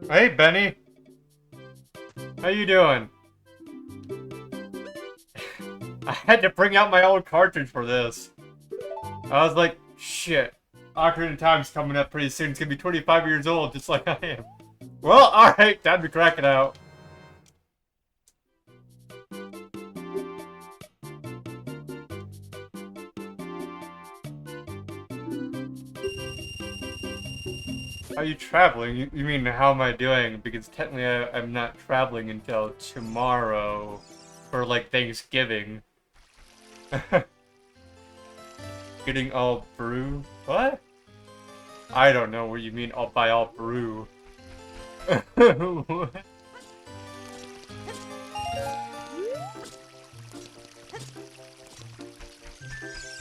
Hey, Benny. How you doing? I had to bring out my old cartridge for this. I was like, shit. Ocarina of Time's coming up pretty soon. It's gonna be 25 years old, just like I am. Well, alright, time to crack it out. How are you traveling? You mean, how am I doing? Because technically I'm not traveling until tomorrow for, like, Thanksgiving. Getting all brew? What? I don't know what you mean by all brew. What?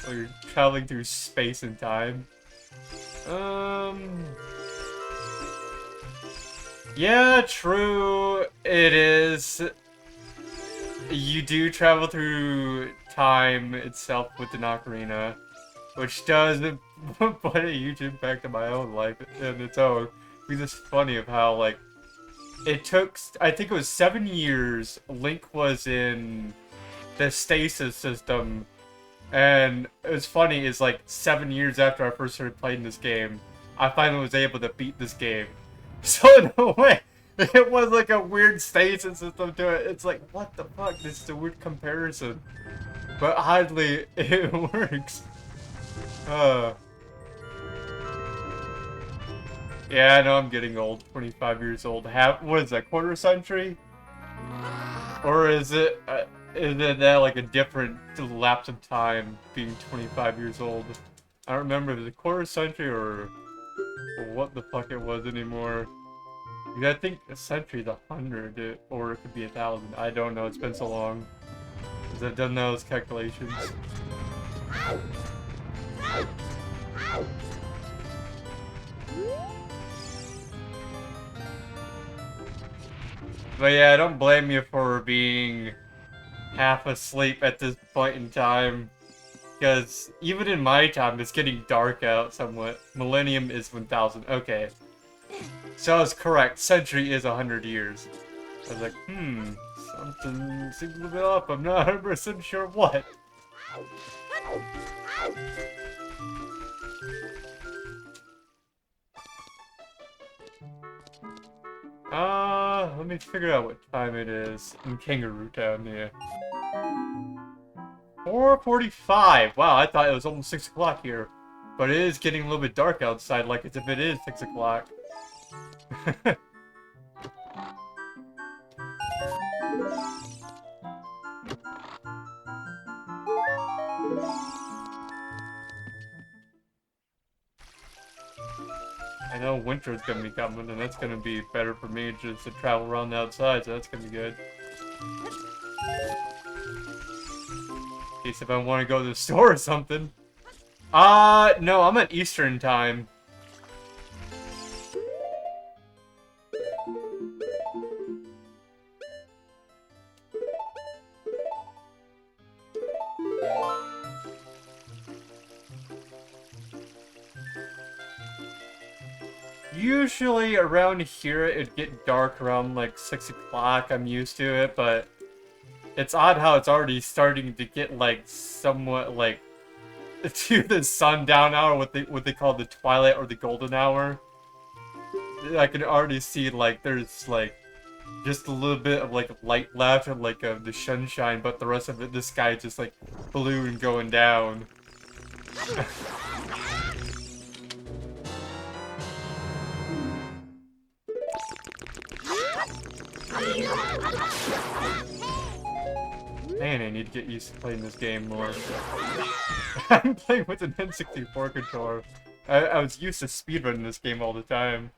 Oh, you're traveling through space and time? Yeah, true. It is. You do travel through time itself with the ocarina, which does put a huge impact on my own life in its own. Because it's funny of how, like, it took, I think it was 7 years, Link was in the stasis system, and it was funny, is like 7 years after I first started playing this game, I finally was able to beat this game. So in a way, it was like a weird stasis system to it. It's like, what the fuck? This is a weird comparison. But oddly, it works. Yeah, I know I'm getting old. 25 years old. What is that, quarter century? Or is it that like a different lapse of time being 25 years old? I don't remember if it was a quarter century or what the fuck it was anymore. I think a century is 100, or it could be 1,000. I don't know. It's been so long because I've done those calculations. But yeah, I don't blame you for being half asleep at this point in time. Because even in my time, it's getting dark out somewhat. Millennium is 1,000. Okay. So I was correct. Century is 100 years. I was like, something seems a little bit off. I'm not 100% sure what. Let me figure out what time it is in Kangaroo Town, yeah. 4:45. Wow, I thought it was almost 6 o'clock here. But it is getting a little bit dark outside, like as if it is 6 o'clock. I know winter's gonna be coming, and that's gonna be better for me just to travel around the outside, so that's gonna be good. In case if I want to go to the store or something. No, I'm at Eastern time. Usually around here it'd get dark around like 6 o'clock. I'm used to it, but it's odd how it's already starting to get like somewhat like to the sundown hour, what they call the twilight or the golden hour. I can already see like there's like just a little bit of like light left and like the sunshine, but the rest of it, the sky is just like blue and going down. Man, I need to get used to playing this game more. I'm playing with an n64 controller. I was used to speedrunning this game all the time.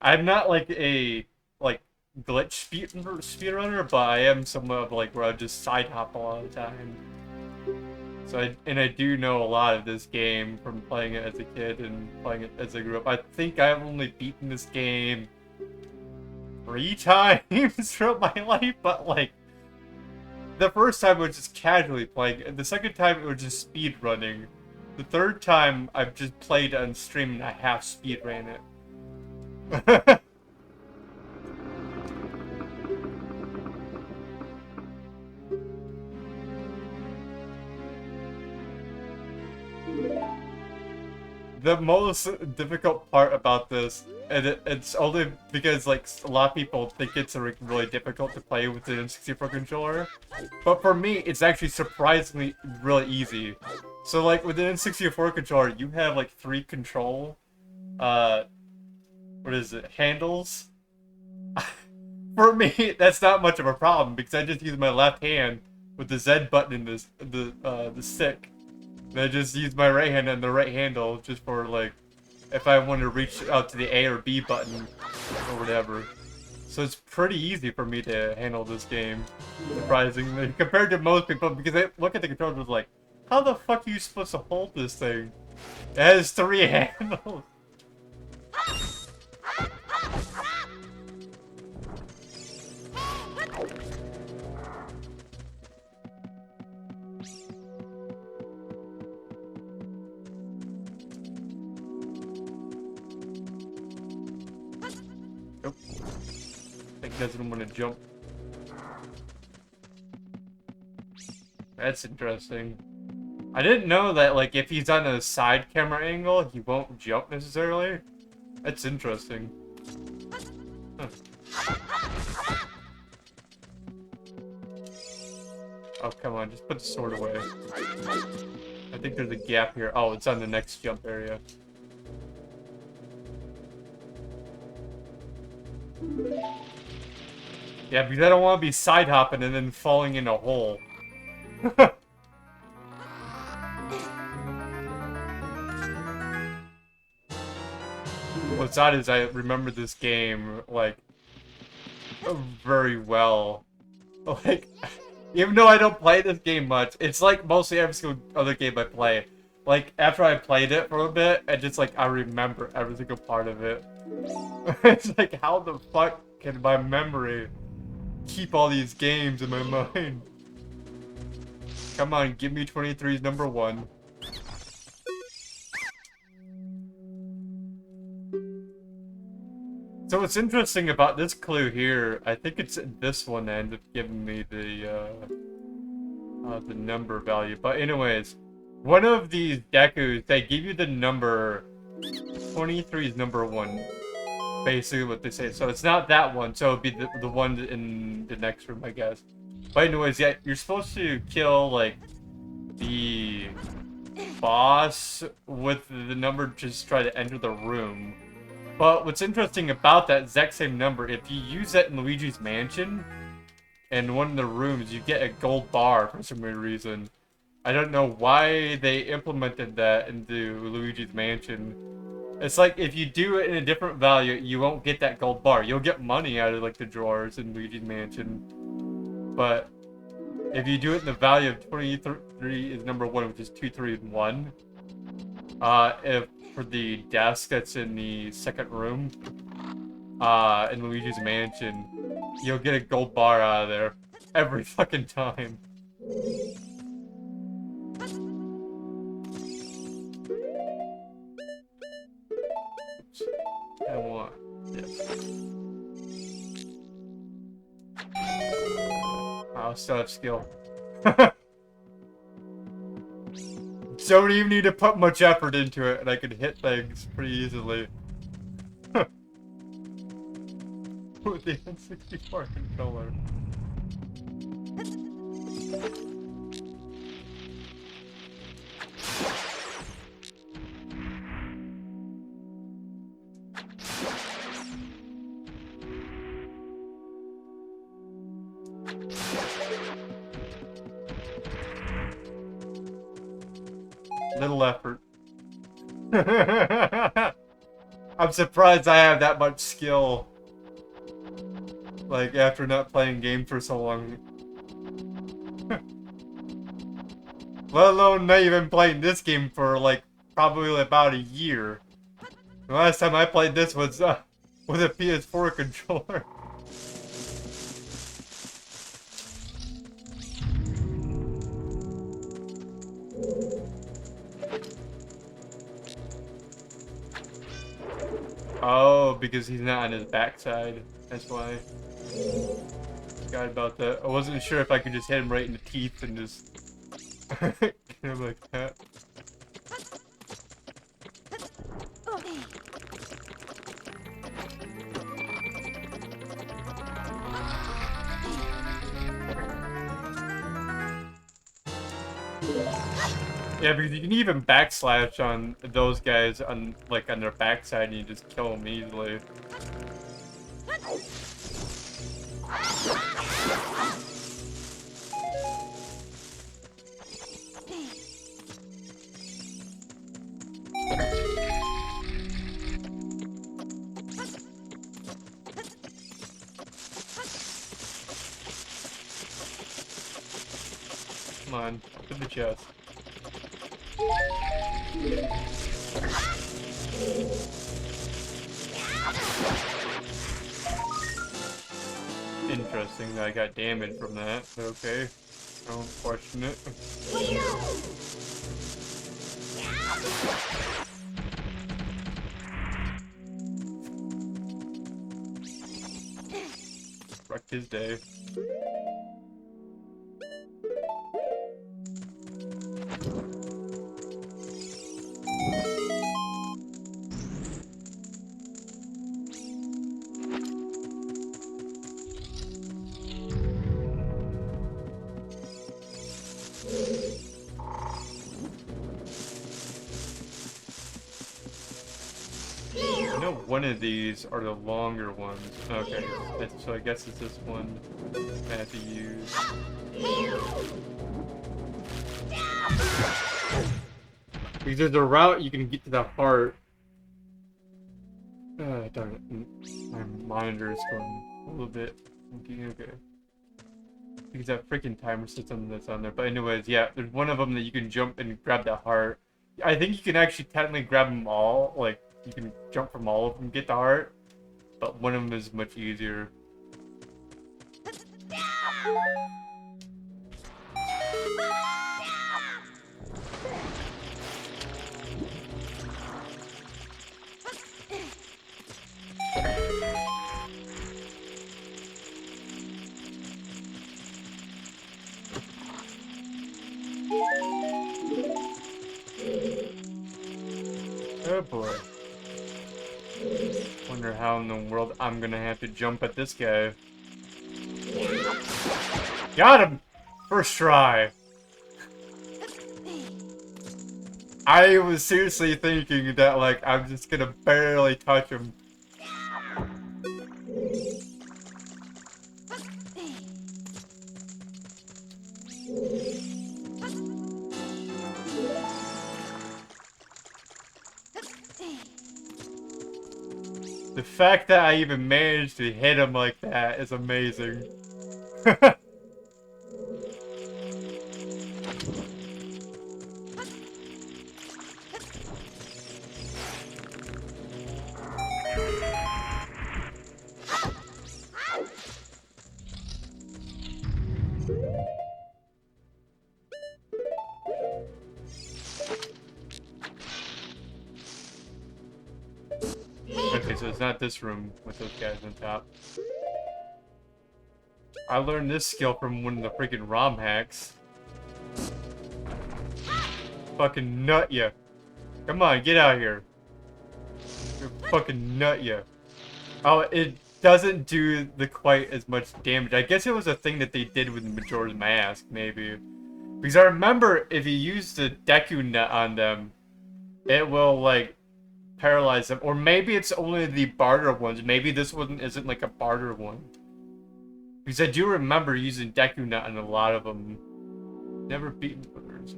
I'm not like a glitch speedrunner, but I am somewhat of like where I just side hop a lot of the time. So I do know a lot of this game from playing it as a kid and playing it as I grew up. I think I've only beaten this game 3 times throughout my life, but like the first time I was just casually playing, and the second time it was just speed running. The third time I've just played on stream and I half speed ran it. The most difficult part about this, and it's only because like a lot of people think it's really difficult to play with the n64 controller, but for me it's actually surprisingly really easy. So like with the n64 controller, you have like 3 control, what is it, handles? For me, that's not much of a problem because I just use my left hand with the Z button and the stick. And I just use my right hand and the right handle just for like if I want to reach out to the A or B button or whatever. So it's pretty easy for me to handle this game, surprisingly, compared to most people, because I look at the controller and like, how the fuck are you supposed to hold this thing? It has 3 handles. Nope. I think doesn't want to jump. That's interesting. I didn't know that, like, if he's on a side camera angle, he won't jump necessarily. That's interesting. Huh. Oh, come on, just put the sword away. I think there's a gap here. Oh, it's on the next jump area. Yeah, because I don't want to be side hopping and then falling in a hole. What's odd is I remember this game, like, very well. Like, even though I don't play this game much, it's like mostly every single other game I play. Like, after I played it for a bit, and just like, I remember every single part of it. It's like, how the fuck can my memory keep all these games in my mind? Come on, give me 23's number 1. So what's interesting about this clue here, I think it's this one that ended up giving me the number value. But anyways, one of these Dekus, they give you the number 23 is number 1. Basically what they say. So it's not that one, so it'd be the one in the next room, I guess. But anyways, yeah, you're supposed to kill, like, the boss with the number, just try to enter the room. But what's interesting about that exact same number, if you use that in Luigi's Mansion, in one of the rooms, you get a gold bar for some weird reason. I don't know why they implemented that into Luigi's Mansion. It's like, if you do it in a different value, you won't get that gold bar. You'll get money out of, like, the drawers in Luigi's Mansion. But if you do it in the value of 23 is number 1, which is 2, 3, and 1. If for the desk that's in the second room, in Luigi's Mansion, you'll get a gold bar out of there every fucking time. I'll still have skill. Don't even need to put much effort into it, and I can hit things pretty easily. With the n64 controller. Little effort. I'm surprised I have that much skill. Like, after not playing games for so long. Let alone not even playing this game for, like, probably about a year. The last time I played this was, with a PS4 controller. Oh, because he's not on his backside. That's why. Forgot about that. I wasn't sure if I could just hit him right in the teeth and just get him like that. Yeah, because you can even backslash on those guys on like on their backside and you just kill them easily. Come on, to the chest. Interesting that I got damage from that, but okay. I don't question it. Wrecked his day. One of these are the longer ones. Okay, so I guess it's this one I have to use. Because there's a route you can get to the heart. Darn it. My monitor is going a little bit funky. Okay. Because that freaking timer system that's on there. But anyways, yeah, there's one of them that you can jump and grab the heart. I think you can actually technically grab them all, like, you can jump from all of them, get the heart, but one of them is much easier. Oh boy. Wonder how in the world I'm gonna have to jump at this guy. Got him! First try. I was seriously thinking that, like, I'm just gonna barely touch him. The fact that I even managed to hit him like that is amazing. Okay, so it's not this room with those guys on top. I learned this skill from one of the freaking ROM hacks. Fucking nut ya. Come on, get out here. Fucking nut ya. Oh, it doesn't do the quite as much damage. I guess it was a thing that they did with Majora's Mask, maybe. Because I remember if you use the Deku Nut on them, it will, like, paralyze them. Or maybe it's only the barter ones. Maybe this one isn't, like, a barter one. Because I do remember using Deku Nut on a lot of them. Never beaten others.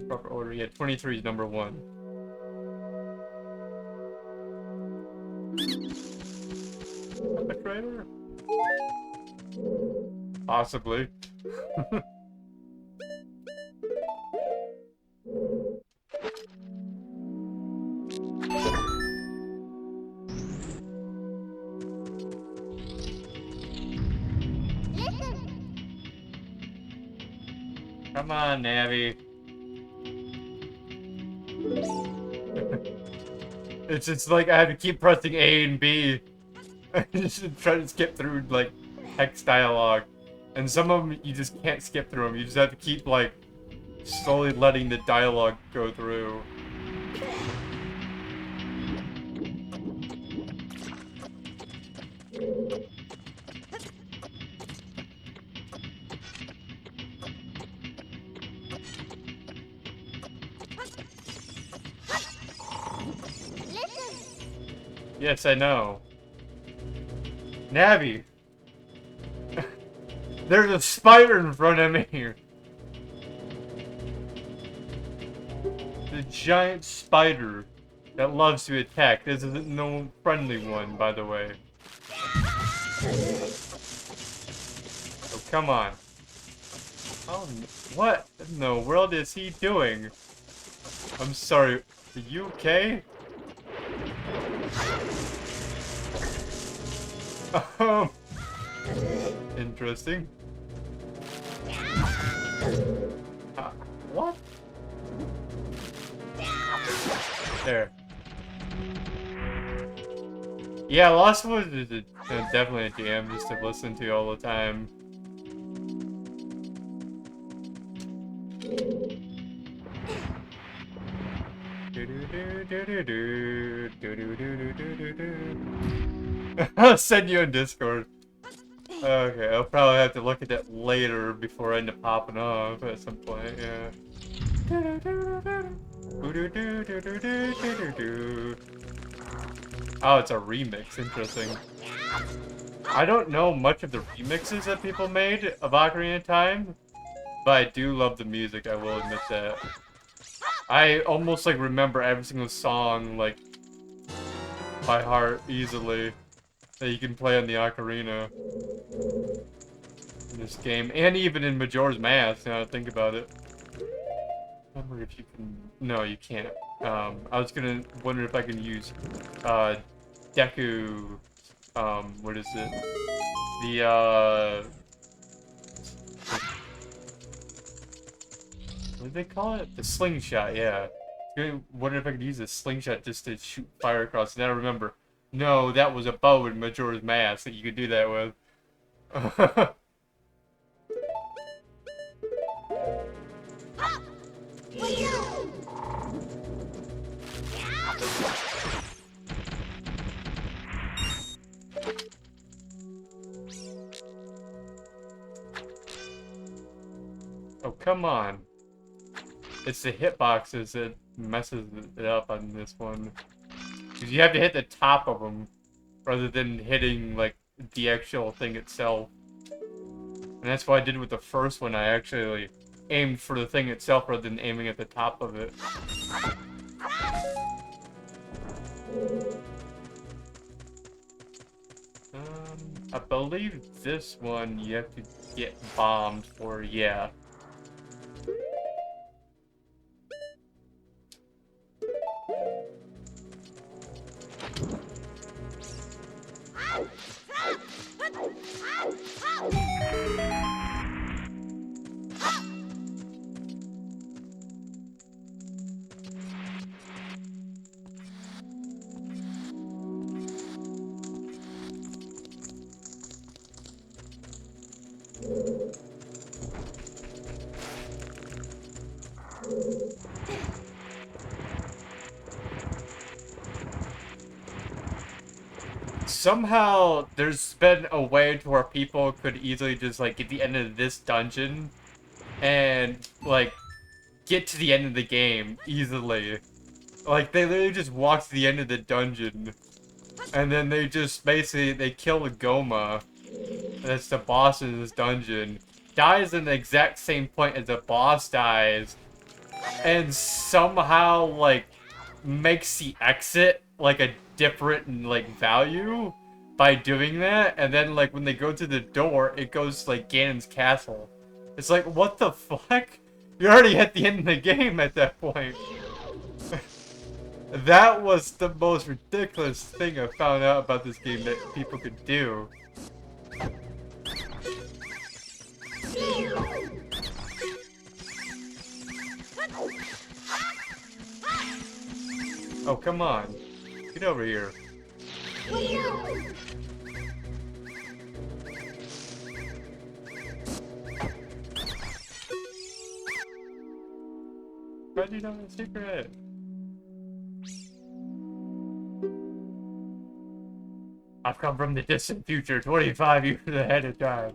Proper order. Yeah, 23 is number 1. Perpetrator? Possibly. Come on, Navi. It's just like I have to keep pressing A and B. Just try to skip through, like, text dialogue. And some of them, you just can't skip through them. You just have to keep, like, slowly letting the dialogue go through. Yes, I know. Navi! There's a spider in front of me! The giant spider that loves to attack. This isn't no friendly one, by the way. Oh, come on. Oh, what in the world is he doing? I'm sorry, are you okay? Interesting. What? There. Yeah, Lost Woods is definitely a jam just to listen to all the time. I'll send you in Discord. Okay, I'll probably have to look at that later before I end up popping off at some point, yeah. Oh, it's a remix, interesting. I don't know much of the remixes that people made of Ocarina of Time, but I do love the music, I will admit that. I almost, like, remember every single song, like, by heart, easily, that you can play on the Ocarina in this game, and even in Majora's Mask, now that I think about it. I wonder if you can... No, you can't. I was gonna wonder if I can use, Deku... what is it? The, what did they call it? The slingshot, yeah. I wonder if I could use a slingshot just to shoot fire across. And I remember, no, that was a bow in Majora's Mask that you could do that with. Oh, come on. It's the hitboxes that messes it up on this one. Because you have to hit the top of them, rather than hitting, like, the actual thing itself. And that's what I did with the first one. I actually aimed for the thing itself, rather than aiming at the top of it. I believe this one you have to get bombed for, yeah. somehow there's been a way to where people could easily just like get the end of this dungeon and like get to the end of the game easily. Like they literally just walk to the end of the dungeon and then they just basically they kill the Goma. That's the boss in this dungeon. Dies in the exact same point as the boss dies. And somehow like makes the exit like a different like value by doing that, and then like when they go to the door it goes to, like Ganon's castle. It's like, what the fuck? You're already at the end of the game at that point. That was the most ridiculous thing I found out about this game that people could do. Oh, come on. Get over here. How'd you know the secret? I've come from the distant future, 25 years ahead of time.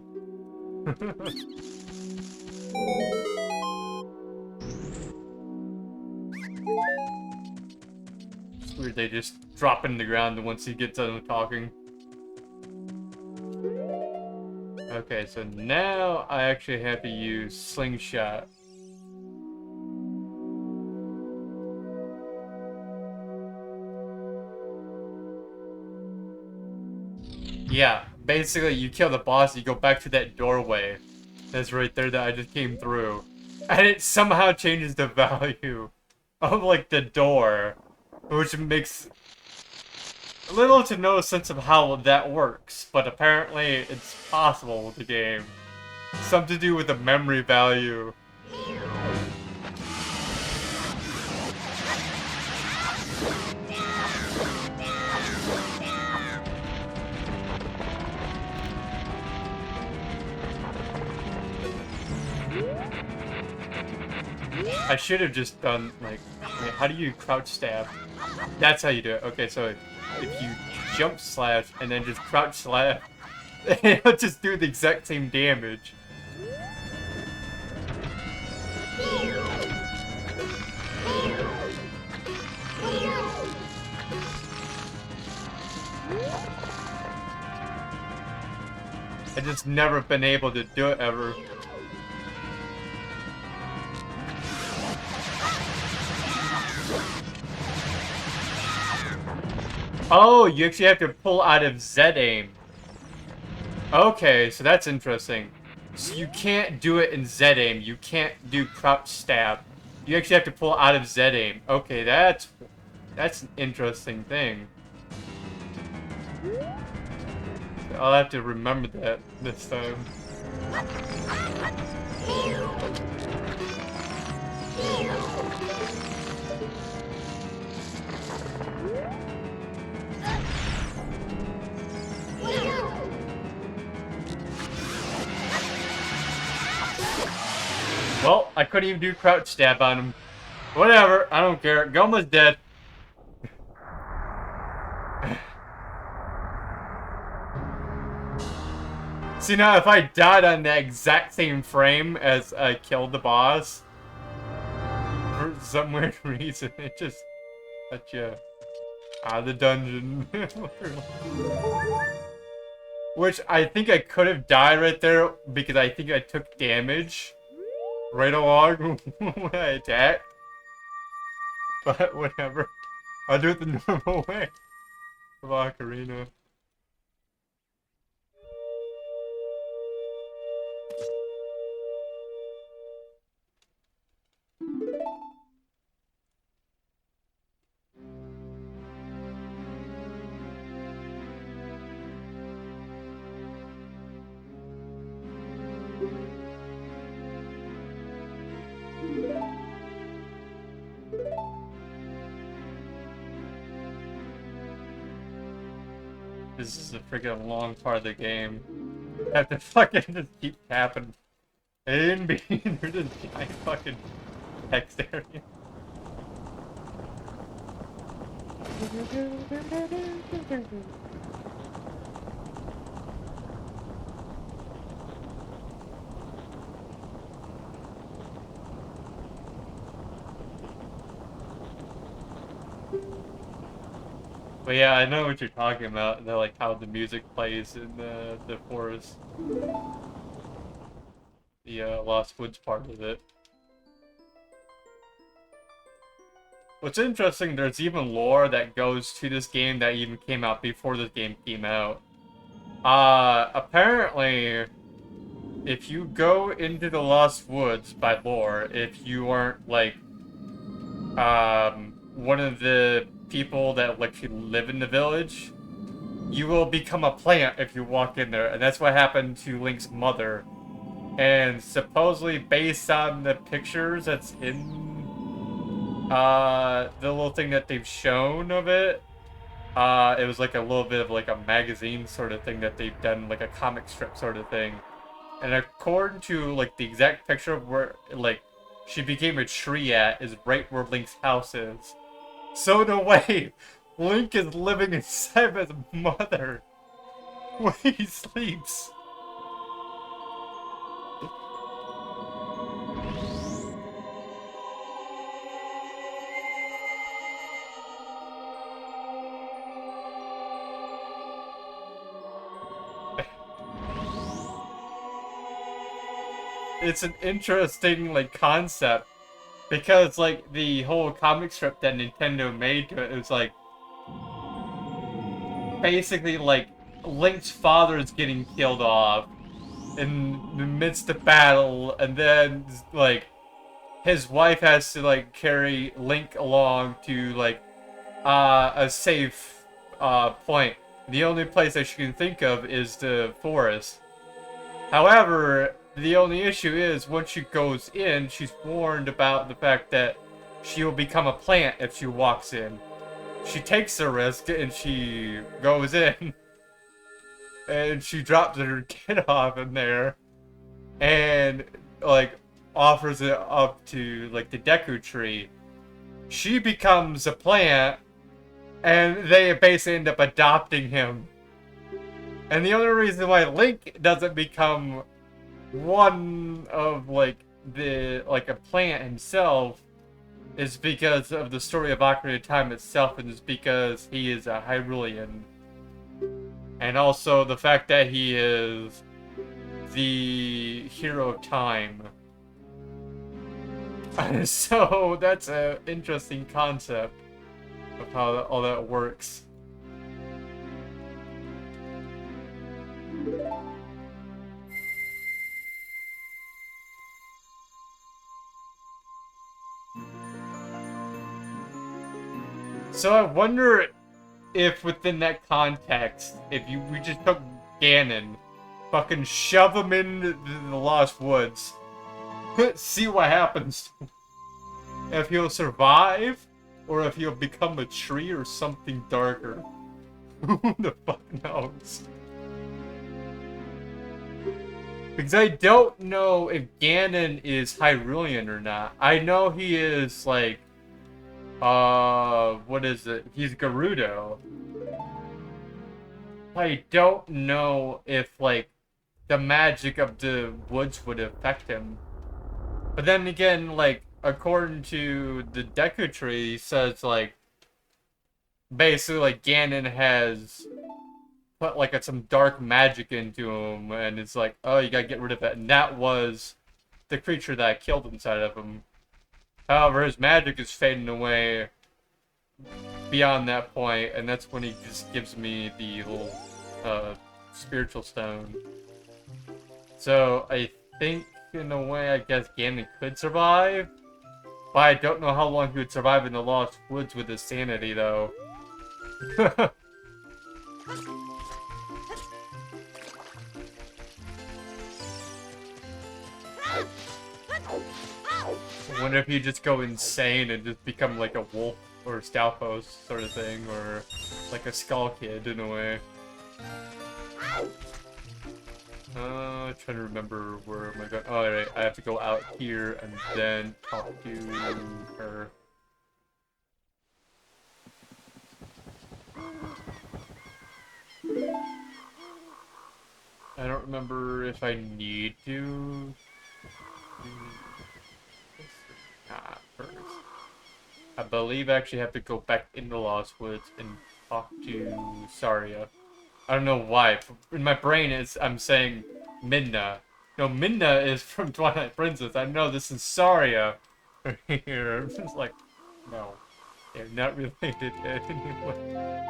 It's weird they just drop in the ground once he gets done talking. Okay, so now I actually have to use Slingshot. Yeah, basically you kill the boss, you go back to that doorway that's right there that I just came through. And it somehow changes the value of, like, the door, which makes little to no sense of how that works, but apparently it's possible with the game. Something to do with the memory value. I should have just done, like, wait, how do you crouch stab? That's how you do it. Okay, so if you jump slash and then just crouch slash, it'll just do the exact same damage. I've just never been able to do it ever. Oh, you actually have to pull out of Z-aim. Okay, so that's interesting. So you can't do it in Z-aim. You can't do crouch stab. You actually have to pull out of Z-aim. Okay, that's an interesting thing. I'll have to remember that this time. Well, I couldn't even do crouch stab on him. Whatever, I don't care. Goma's dead. See, now if I died on the exact same frame as I killed the boss, for some weird reason, it just let you out of the dungeon. Which I think I could have died right there because I think I took damage right along when I attacked. But whatever. I'll do it the normal way of Ocarina. This is a freaking long part of the game. I have to fucking just keep tapping A and B through this giant fucking text area. But yeah, I know what you're talking about. The, like how the music plays in the forest, the Lost Woods part of it. What's interesting, there's even lore that goes to this game that even came out before this game came out. Apparently, if you go into the Lost Woods by lore, if you aren't like one of the people that like live in the village, you will become a plant if you walk in there, and that's what happened to Link's mother. And supposedly based on the pictures that's in the little thing that they've shown of it, it was like a little bit of like a magazine sort of thing that they've done, like a comic strip sort of thing. And according to like the exact picture of where like she became a tree at is right where Link's house is. So in a way, Link is living inside of his mother when he sleeps. It's an interesting like concept because like the whole comic strip that Nintendo made to it was like basically like Link's father is getting killed off in the midst of battle, and then like his wife has to like carry Link along to like a safe point. The only place that she can think of is the forest. However, the only issue is once she goes in, she's warned about the fact that she will become a plant if she walks in. She takes the risk and she goes in. And she drops her kid off in there. And, like, offers it up to, like, the Deku Tree. She becomes a plant. And they basically end up adopting him. And the only reason why Link doesn't become one of like a plant himself is because of the story of Ocarina of Time itself, and is because he is a Hyrulean, and also the fact that he is the hero of time. So that's an interesting concept of how all that works. So I wonder if within that context, if we just took Ganon, fucking shove him into the Lost Woods, see what happens. If he'll survive, or if he'll become a tree or something darker. Who the fuck knows? Because I don't know if Ganon is Hyrulean or not. I know he is like what is it? He's Gerudo. I don't know if, like, the magic of the woods would affect him. But then again, like, according to the Deku Tree, he says, like, basically, like, Ganon has put, like, some dark magic into him, and it's like, oh, you gotta get rid of that. And that was the creature that killed inside of him. However, his magic is fading away beyond that point, and that's when he just gives me the little spiritual stone. So I think in a way I guess Ganon could survive, but I don't know how long he would survive in the Lost Woods with his sanity though. I wonder if you just go insane and just become like a wolf or Stalfos sort of thing, or like a Skull Kid in a way. Trying to remember where am I going. Oh, right, I have to go out here and then talk to her. I don't remember if I need to. Not first. I believe I actually have to go back in the Lost Woods and talk to Saria. I don't know why. In my brain, I'm saying Midna. No, Midna is from Twilight Princess. I know this is Saria. Here, I'm just like, no, they're not related in any way.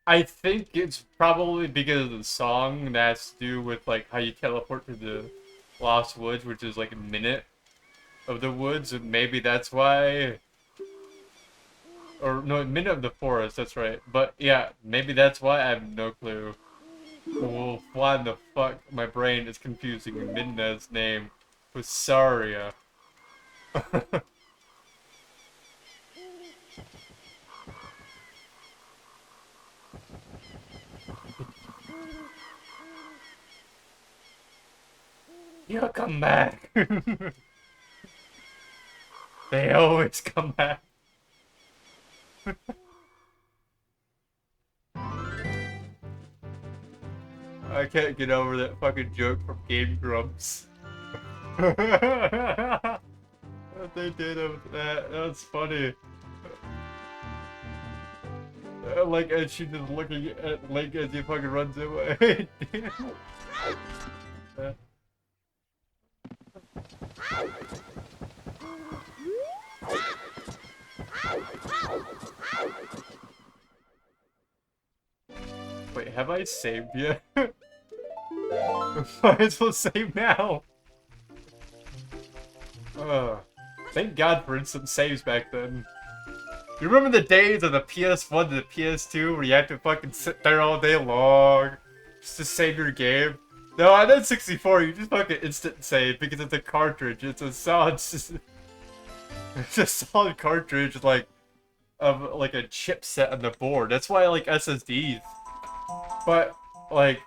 I think it's probably because of the song that has to do with like how you teleport to the Lost Woods, which is like a minute of the woods, and maybe that's why. Or no, a minute of the forest. That's right. But yeah, maybe that's why. I have no clue. Well, why in the fuck my brain is confusing Midna's name with Saria? You'll come back. They always come back. I can't get over that fucking joke from Game Grumps. What they did of that, that's funny. Like, and she just looking at Link as he fucking runs away. Wait, have I saved yet? Might as well save now. Thank God for instant saves back then. You remember the days of the PS1 to the PS2 where you had to fucking sit there all day long just to save your game? No, on n64 you just fucking instant save because it's a cartridge. It's a solid, it's a solid cartridge like of like a chipset on the board. That's why I like SSDs. But like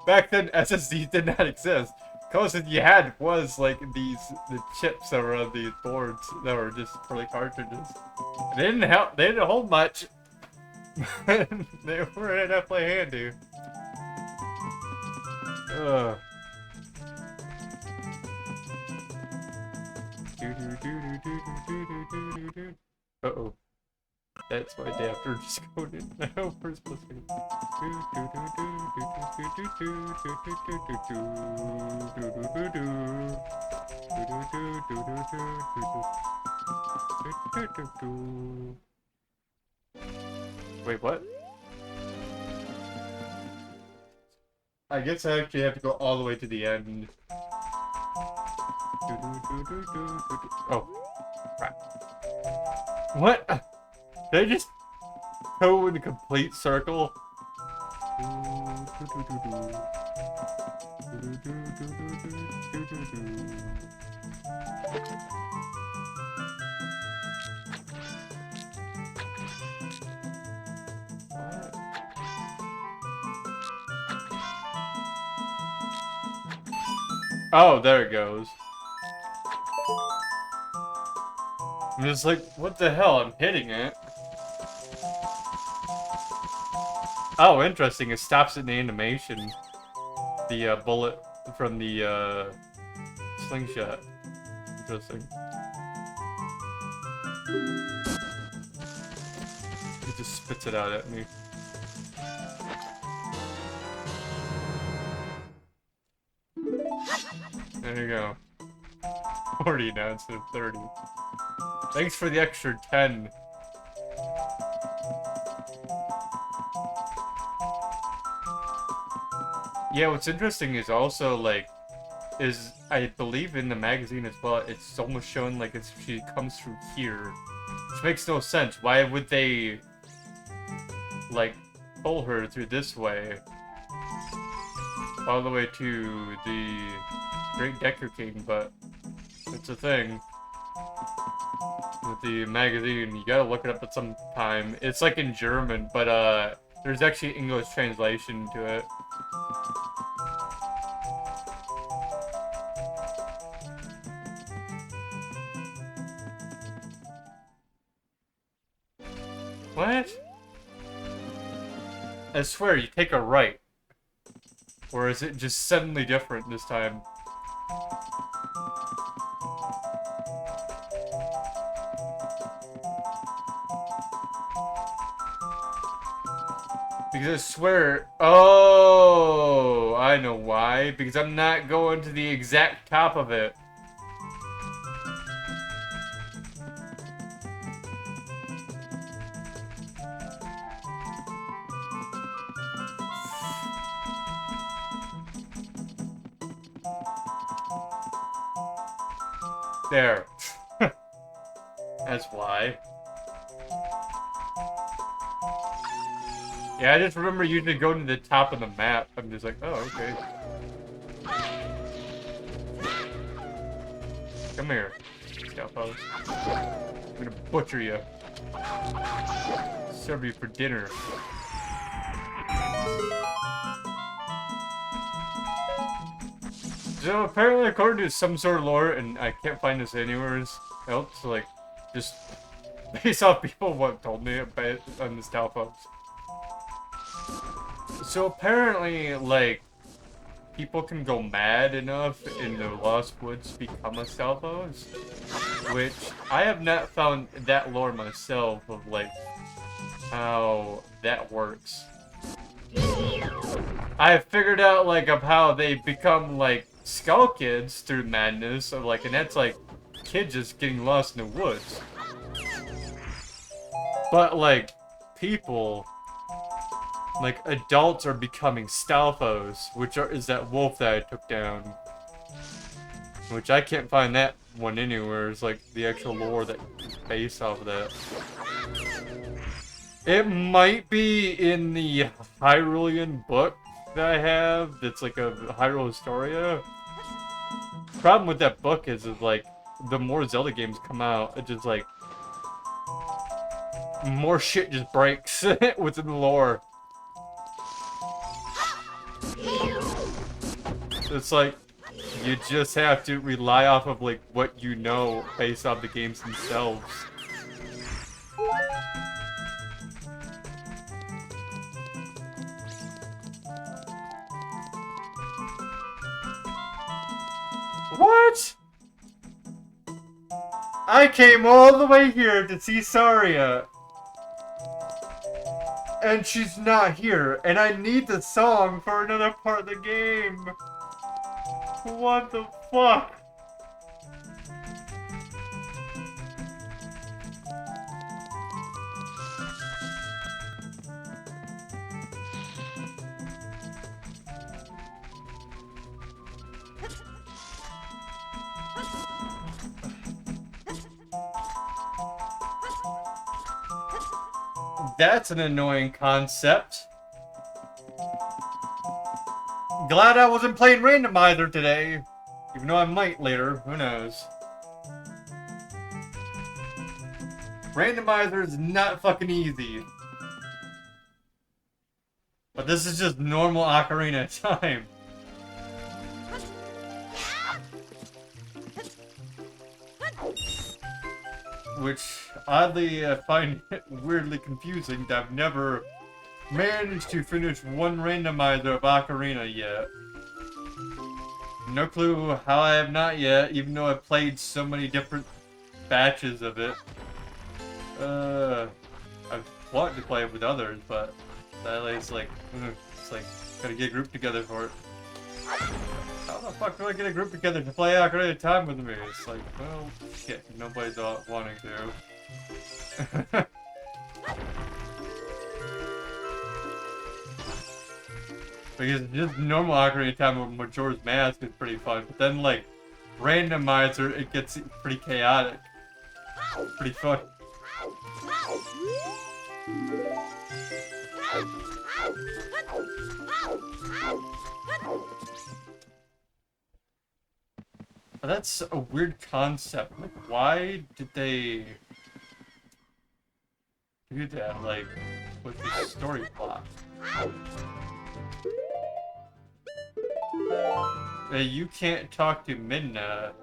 back then SSDs did not exist. Closest you had was like the chips that were on these boards that were just for the cartridges. And they didn't help. They didn't hold much. They were definitely handy. Ugh. Uh-oh. That's why they have to just go in now. We're supposed to. Wait, what? I guess I actually have to go all the way to the end. Oh, crap. What? Did I just go in a complete circle? Oh, there it goes. I'm just like, what the hell? I'm hitting it. Oh, interesting. It stops in the animation. The bullet from the slingshot. Interesting. It just spits it out at me. There you go. 40 now instead of 30. Thanks for the extra 10. Yeah, what's interesting is also, like, I believe in the magazine as well, it's almost shown like she comes through here. Which makes no sense. Why would they, like, pull her through this way? All the way to the Great Decker King, but it's a thing. With the magazine, you gotta look it up at some time. It's like in German, but there's actually English translation to it. What? I swear, you take a right. Or is it just suddenly different this time? Because I swear... Oh! I know why. Because I'm not going to the exact top of it. There. That's why. Yeah, I just remember usually going to the top of the map. I'm just like, oh, okay. Come here, Scalpos. I'm gonna butcher you. Serve you for dinner. So apparently, according to some sort of lore, and I can't find this anywhere else, like, just based off people what told me about on this Stalfos. So apparently, like, people can go mad enough in the Lost Woods to become a Stalfos, which I have not found that lore myself of, like, how that works. I have figured out, like, of how they become, like, Skull Kids through madness, of, like, and that's, like, kids just getting lost in the woods. But, like, people... like, adults are becoming Stalfos, which is that wolf that I took down. Which I can't find that one anywhere. It's like the actual lore that is based off of that. It might be in the Hyrulean book that I have. That's like a Hyrule Historia. Problem with that book is like, the more Zelda games come out, it just like... more shit just breaks within the lore. It's like, you just have to rely off of, like, what you know based off the games themselves. What? I came all the way here to see Saria. And she's not here, and I need the song for another part of the game. What the fuck? That's an annoying concept. Glad I wasn't playing randomizer today. Even though I might later, who knows. Randomizer is not fucking easy. But this is just normal ocarina time. Which, oddly, I find it weirdly confusing that I've never managed to finish one randomizer of ocarina yet. No clue how I have not yet, even though I've played so many different batches of it. I've wanted to play it with others, but it's like, gotta get a group together for it. How the fuck do I get a group together to play Ocarina of Time with me? It's like, well, shit, nobody's wanting to. Because just normal Ocarina of Time with Majora's Mask is pretty fun, but then, like, randomizer, it gets pretty chaotic. Pretty fun. But that's a weird concept. Like, why did they do that, like, with the story plot? You can't talk to Midna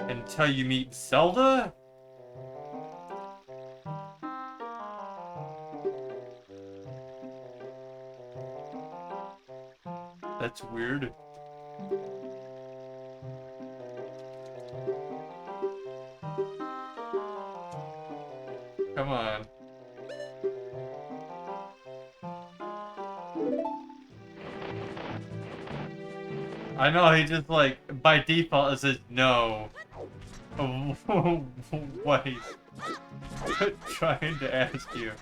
until you meet Zelda? That's weird. Come on. I know, he just like, by default it says no. What he's trying to ask you.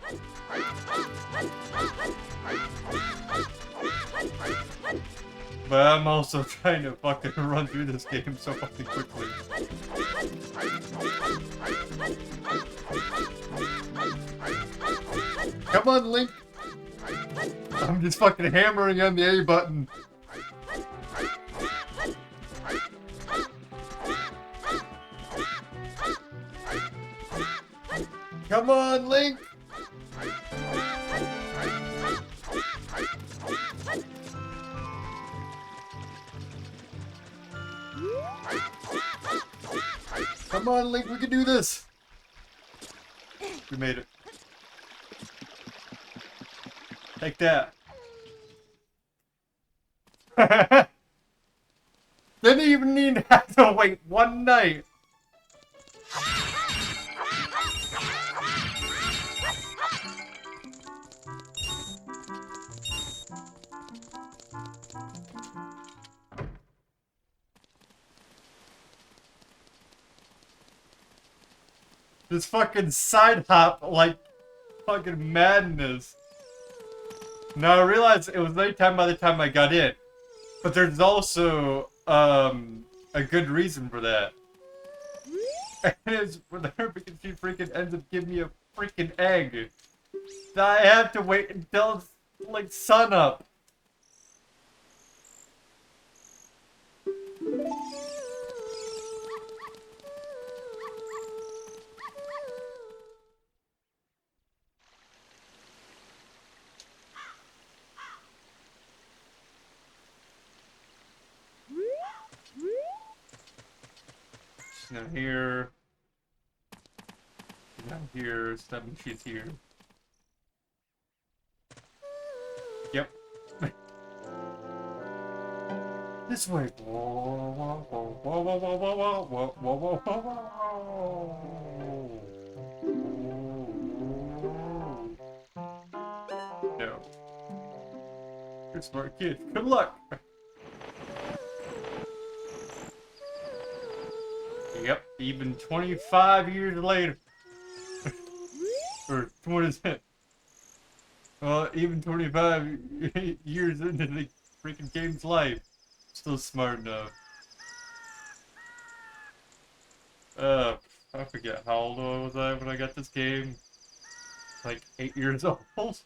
But I'm also trying to fucking run through this game so fucking quickly. Come on, Link! I'm just fucking hammering on the A button. Come on, Link! Come on, Link, we can do this! We made it. Take that. Didn't even need to have to wait one night. This fucking side hop, like, fucking madness. Now I realized it was nighttime by the time I got in. But there's also, a good reason for that. And it's whenever because she freaking ends up giving me a freaking egg. That I have to wait until it's, like, sun up. She's not here. She's not here. So that means she's here. Yep. This way. Whoa, whoa, whoa, whoa, whoa, whoa, whoa, whoa, whoa, whoa, whoa, whoa. No. You're a smart kid. Good luck. Yep, even 25 years later. Or 20. Well, even 25 years into the freaking game's life. Still smart enough. I forget how old was I when I got this game. Like 8 years old. It's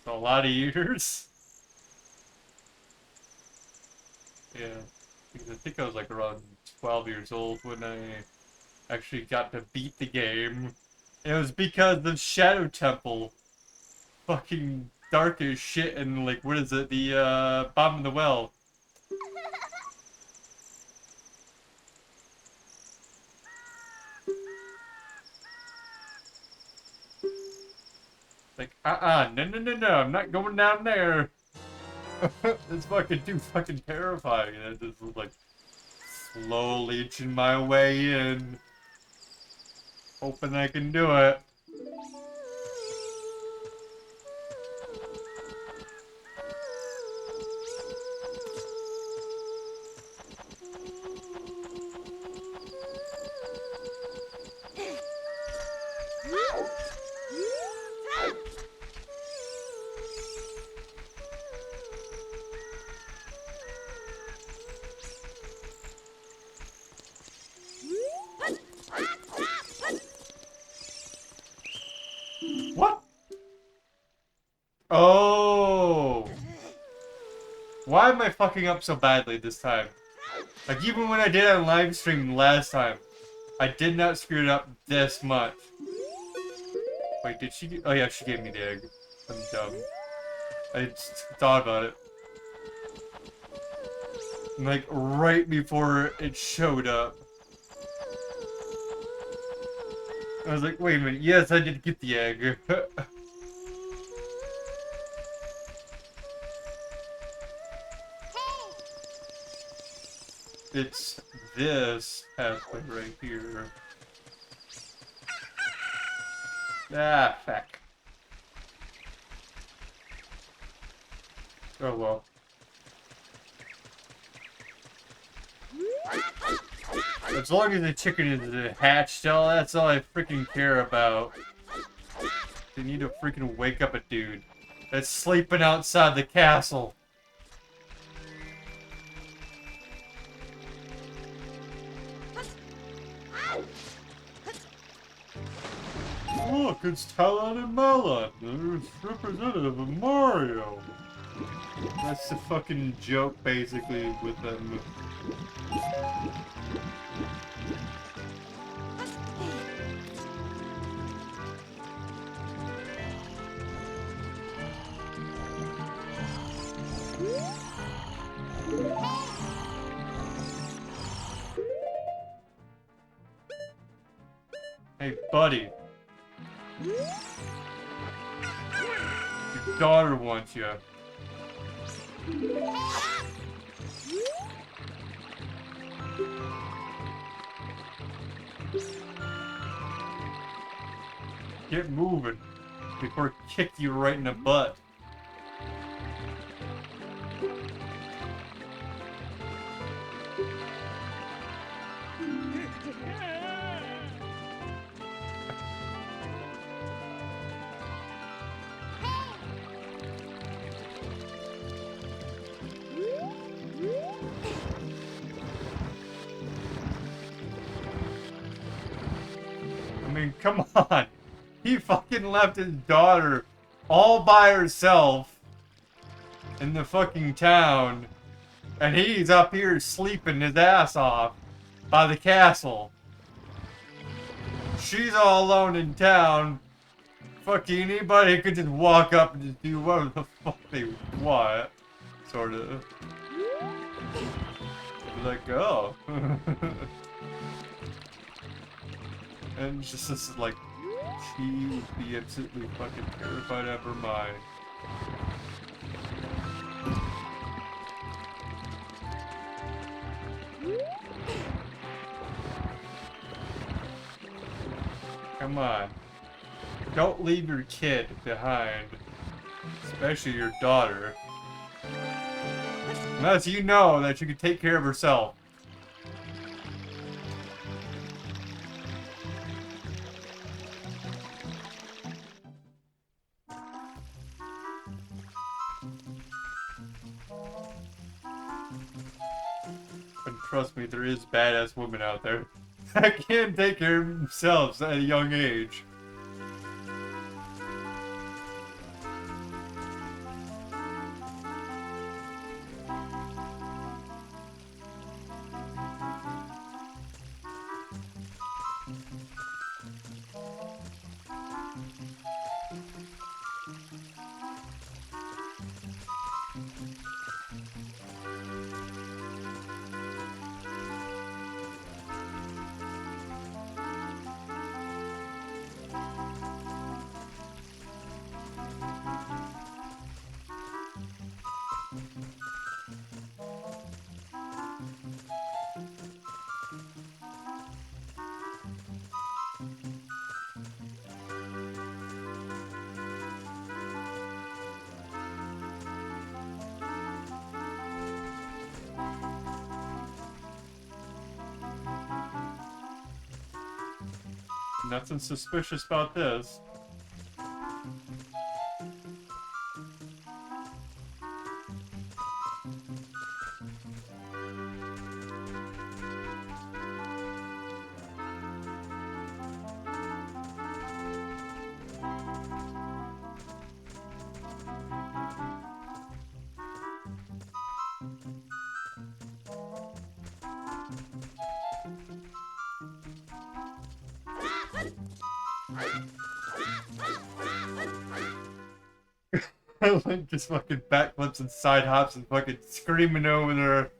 a lot of years. Yeah. Because I think I was like around 12 years old when I actually got to beat the game. And it was because of Shadow Temple. Fucking dark as shit and like, what is it? The, Bomb in the Well. Like, no, I'm not going down there. It's fucking too fucking terrifying. And I just was like, slowly inching my way in. Hoping I can do it. What? Oh! Why am I fucking up so badly this time? Like, even when I did it on live stream last time, I did not screw it up this much. Wait, did she? Oh yeah, she gave me the egg. I'm dumb. I just thought about it. Like, right before it showed up. I was like, wait a minute, yes, I did get the egg. It's this pathway right here. Ah, fuck. Oh well. As long as the chicken is hatched, that's all I freaking care about. They need to freaking wake up a dude that's sleeping outside the castle. Look, it's Talon and Melon. They're representative of Mario. That's the fucking joke, basically, with them. Hey, buddy. Your daughter wants you. Get moving before I kick you right in the butt. I mean, come on. He fucking left his daughter all by herself in the fucking town. And he's up here sleeping his ass off by the castle. She's all alone in town. Fucking anybody could just walk up and just do whatever the fuck they want. Sort of. Like, oh. And just like, she would be absolutely fucking terrified out of her mind. Come on. Don't leave your kid behind. Especially your daughter. Unless you know that she can take care of herself. And trust me, there is badass women out there that can take care of themselves at a young age. Nothing suspicious about this. Link just fucking backflips and side hops and fucking screaming over there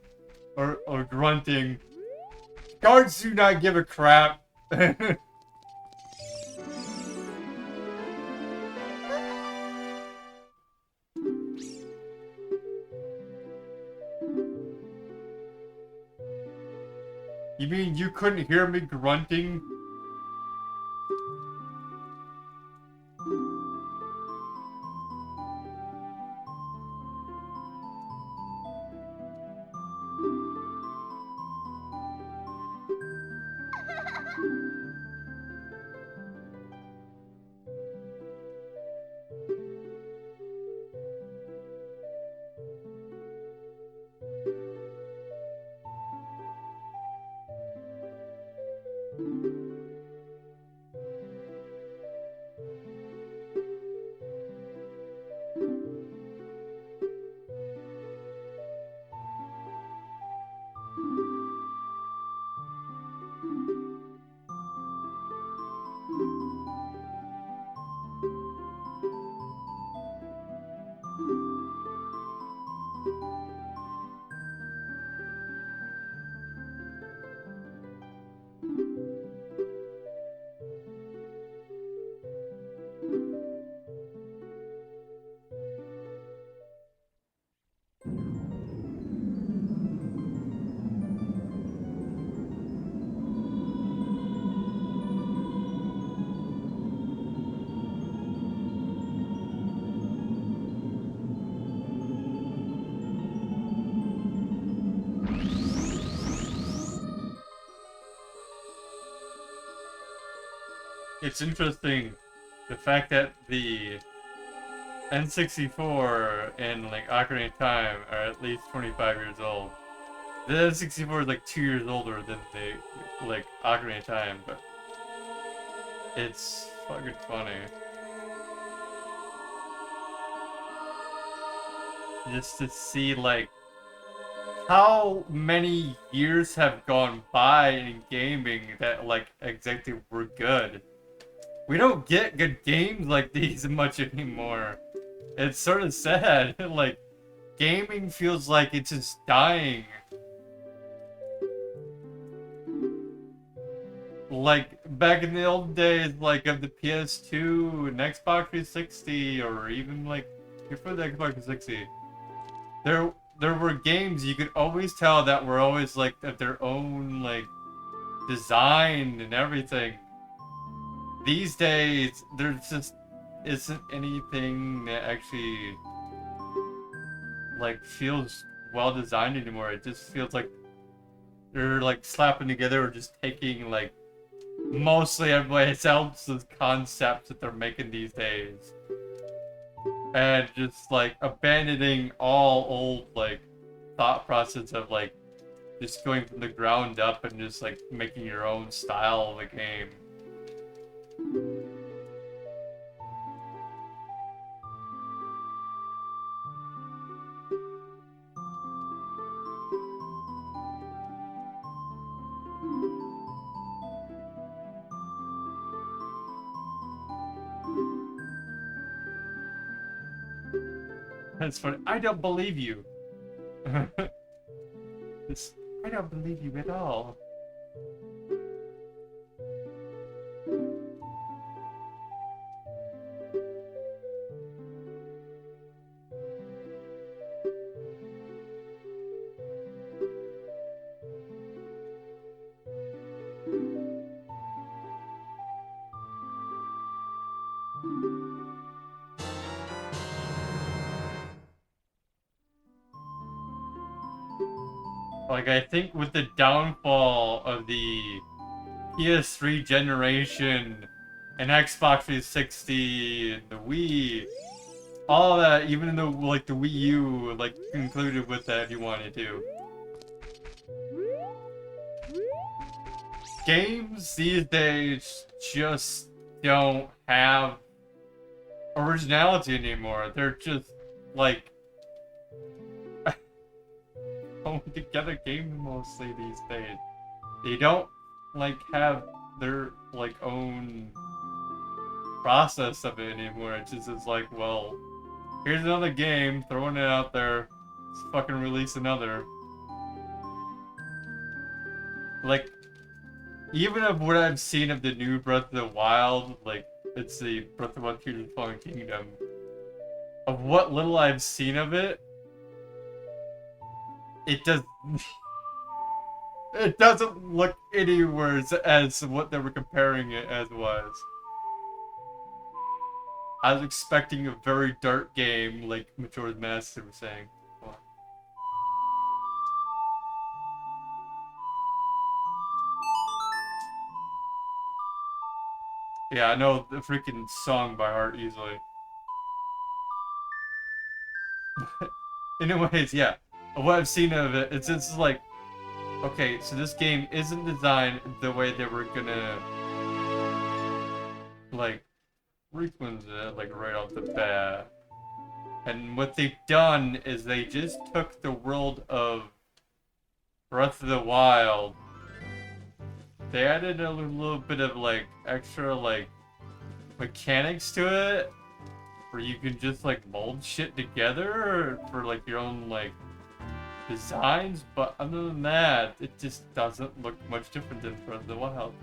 or grunting. Guards do not give a crap. You mean you couldn't hear me grunting? It's interesting the fact that the N64 and like Ocarina of Time are at least 25 years old. The N64 is like 2 years older than the like Ocarina of Time, but it's fucking funny. Just to see like how many years have gone by in gaming that like exactly were good. We don't get good games like these much anymore. It's sort of sad. Like, gaming feels like it's just dying. Like, back in the old days, like, of the PS2 and Xbox 360, or even, like, before the Xbox 360, there were games you could always tell that were always, like, of their own, like, design and everything. These days, there just isn't anything that actually like feels well designed anymore. It just feels like they're like slapping together or just taking like mostly everybody else's concepts that they're making these days and just like abandoning all old like thought process of like just going from the ground up and just like making your own style of a game. That's funny. I don't believe you. I don't believe you at all. Like, I think with the downfall of the PS3 generation and Xbox 360 and the Wii, all of that, even though like the Wii U, like included with that if you wanted to. Games these days just don't have originality anymore. They're just like thrown together games mostly these days. They don't like have their like own process of it anymore. It's just it's like, well, here's another game, throwing it out there. Let's fucking release another. Like, even of what I've seen of the new Breath of the Wild, like, it's the Breath of the Wild Tears of the Fallen Kingdom, of what little I've seen of it, it does... it doesn't look anywhere as what they were comparing it as was. I was expecting a very dark game, like Majora's Mask was saying. Yeah, I know the freaking song by heart easily. Anyways, yeah. What I've seen of it, it's just like, okay, so this game isn't designed the way they were gonna, like, frequency it, like, right off the bat. And what they've done is they just took the world of Breath of the Wild. They added a little bit of, like, extra, like, mechanics to it, where you can just, like, mold shit together for, like, your own, like, designs, but other than that, it just doesn't look much different than Breath of the Wild.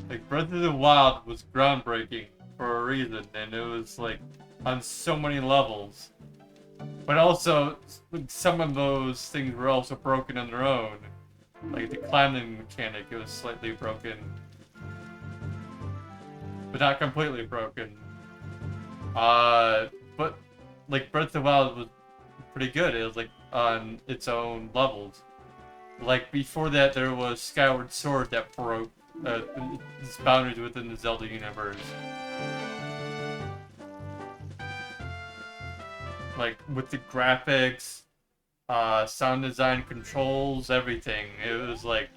Like, Breath of the Wild was groundbreaking for a reason, and it was, like, on so many levels. But also, some of those things were also broken on their own. Like, the climbing mechanic, it was slightly broken. But not completely broken. But, like, Breath of the Wild was pretty good. It was, like, on its own levels. Like, before that, there was Skyward Sword that broke its boundaries within the Zelda universe. Like, with the graphics, sound design, controls, everything. It was, like,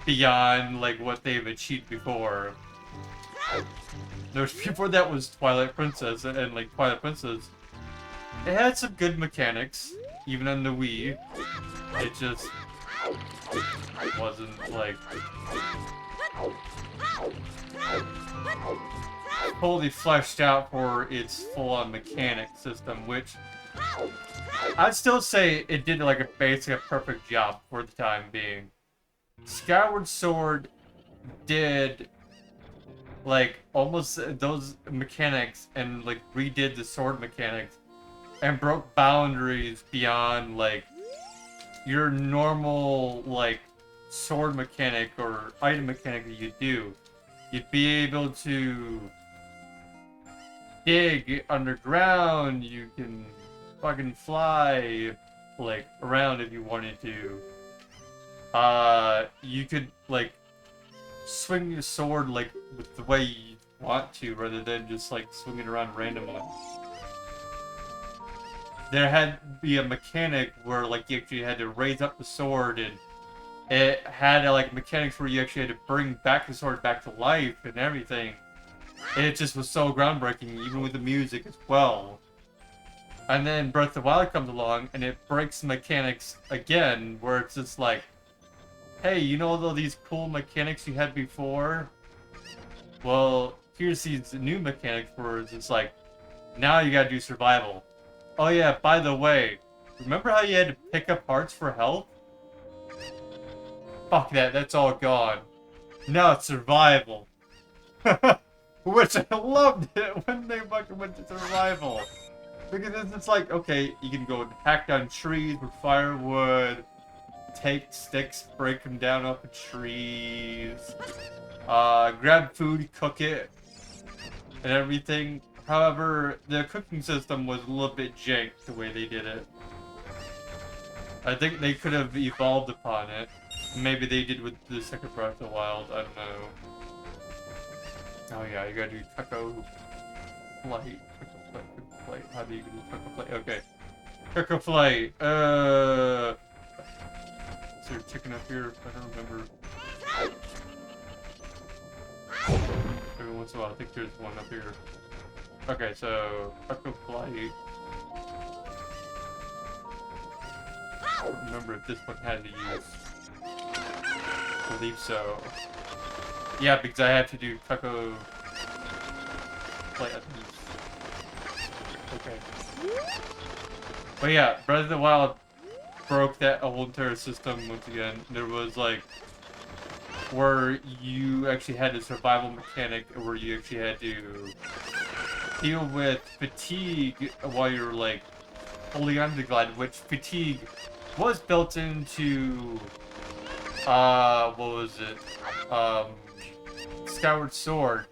beyond, like, what they've achieved before. There's before that was Twilight Princess, and, like, Twilight Princess, it had some good mechanics, even on the Wii. It just wasn't, like, fully fleshed out for its full-on mechanic system, which I'd still say it did, like, a basic, perfect job for the time being. Skyward Sword did, like, almost those mechanics and, like, redid the sword mechanics and broke boundaries beyond, like, your normal, like, sword mechanic or item mechanic that you do. You'd be able to dig underground, you can fucking fly, like, around if you wanted to. You could, like, swing your sword, like, with the way you want to, rather than just, like, swing it around randomly. There had to be a mechanic where, like, you actually had to raise up the sword, and it had, like, mechanics where you actually had to bring back the sword back to life and everything. And it just was so groundbreaking, even with the music as well. And then Breath of the Wild comes along, and it breaks mechanics again, where it's just like, hey, you know all these cool mechanics you had before? Well, here's these new mechanics where it's just like, now you gotta do survival. Oh yeah, by the way, remember how you had to pick up hearts for health? Fuck that, that's all gone. Now it's survival. Which I loved it when they fucking went to survival. Because it's like, okay, you can go and hack down trees with firewood, take sticks, break them down off of trees, grab food, cook it, and everything. However, the cooking system was a little bit jank the way they did it. I think they could have evolved upon it. Maybe they did with the second Breath of the Wild, I don't know. Oh yeah, you gotta do taco flight. Taco flight. How do you do taco flight? Okay. Taco flight. Is there a chicken up here? I don't remember. Every once in a while, I think there's one up here. Okay, so taco flight. I don't remember if this one had to use. I believe so. Yeah, because I have to do taco flight at least. Okay. But yeah, Breath of the Wild broke that whole entire system once again. There was like where you actually had a survival mechanic where you actually had to deal with fatigue while you're like holding on to the glide, which fatigue was built into what was it? Skyward Sword,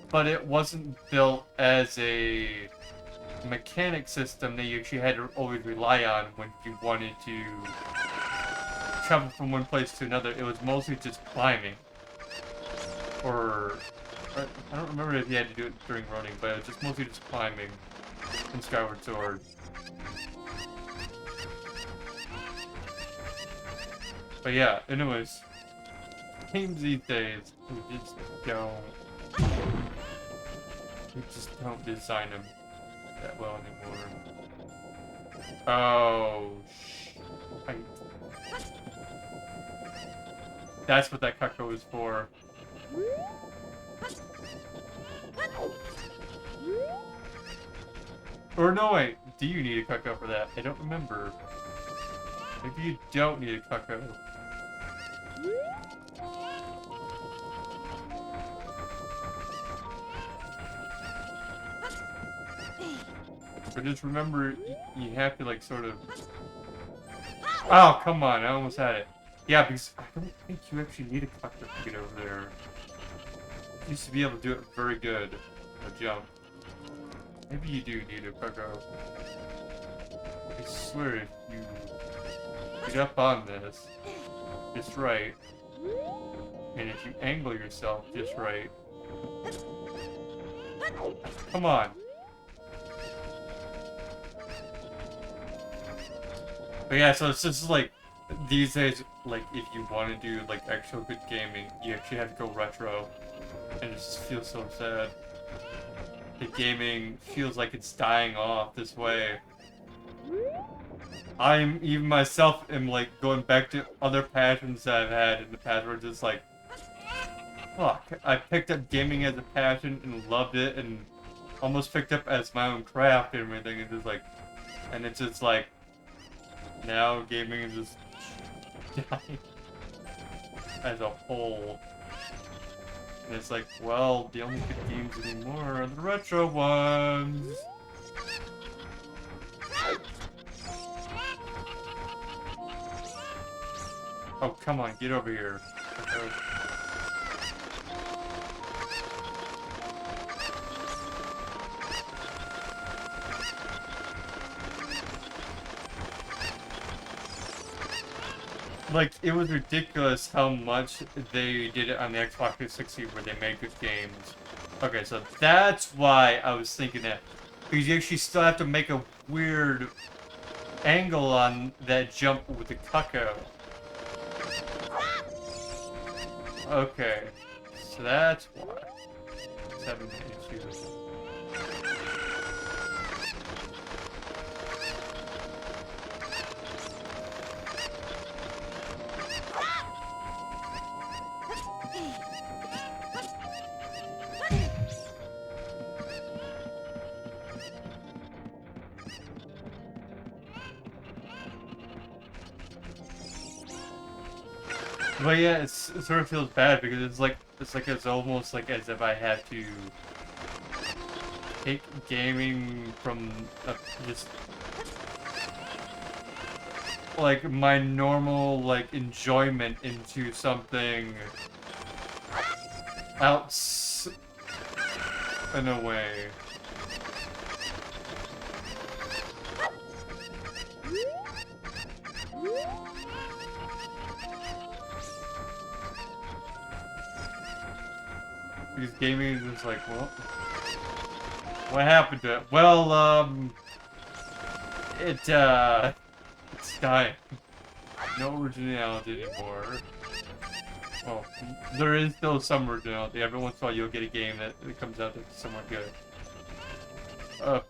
but it wasn't built as a mechanic system that you actually had to always rely on when you wanted to travel from one place to another. It was mostly just climbing. Or I don't remember if you had to do it during running, but it was just mostly just climbing in Skyward Sword. But yeah, anyways, games these days, we just don't design them that well anymore. Oh, that's what that cucko is for. Or no, wait, do you need a cucko for that? I don't remember. Maybe you don't need a cucko. But just remember, you have to, like, sort of... Oh, come on, I almost had it. Yeah, because I don't think you actually need a cucko to get over there. You used to be able to do it very good. A jump. Maybe you do need a cucko. I swear, if you get up on this just right, and if you angle yourself just right... Come on! But yeah, so it's just like, these days, like, if you want to do, like, actual good gaming, you actually have to go retro. And it just feels so sad. The gaming feels like it's dying off this way. Even myself am, like, going back to other passions that I've had in the past where it's just like, fuck, I picked up gaming as a passion and loved it and almost picked up as my own craft and everything, and just like, and it's just like, now gaming is just dying as a whole. And it's like, well, the only good games anymore are the retro ones. Oh, come on, get over here. Like, it was ridiculous how much they did it on the Xbox 360 where they made good games. Okay, so that's why I was thinking that. Because you actually still have to make a weird angle on that jump with the cucko. Okay, so that's why. 7 issues. But yeah, it sort of feels bad because it's almost like as if I had to take gaming from just like my normal like enjoyment into something else in a way. Because gaming is just like, well, what happened to it? Well, it's dying. No originality anymore. Well, there is still some originality. Every once in a while you'll get a game that comes out that's somewhat good.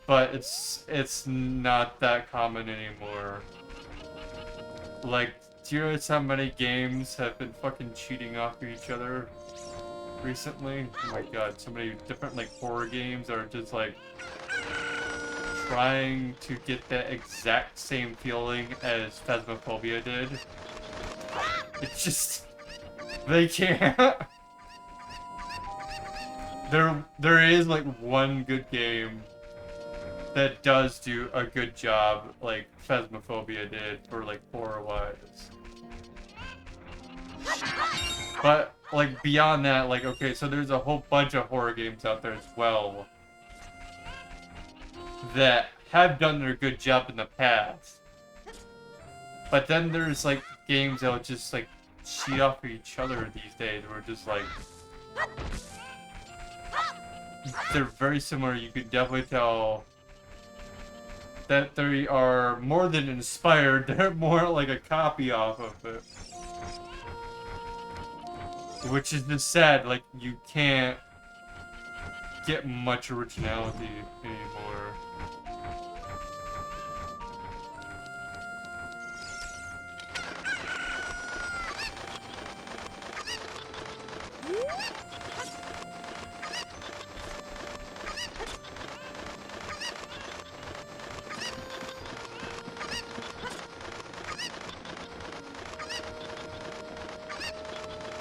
But it's not that common anymore. Like, do you notice how many games have been fucking cheating off of each other recently? Oh my god, so many different like horror games are just like trying to get that exact same feeling as Phasmophobia did. It's just they can't. There is like one good game that does do a good job like Phasmophobia did for like horror-wise. But like beyond that, like okay, so there's a whole bunch of horror games out there as well that have done their good job in the past. But then there's like games that will just like cheat off of each other these days. Where just like they're very similar. You could definitely tell that they are more than inspired. They're more like a copy off of it. Which is just sad, like, you can't get much originality anymore.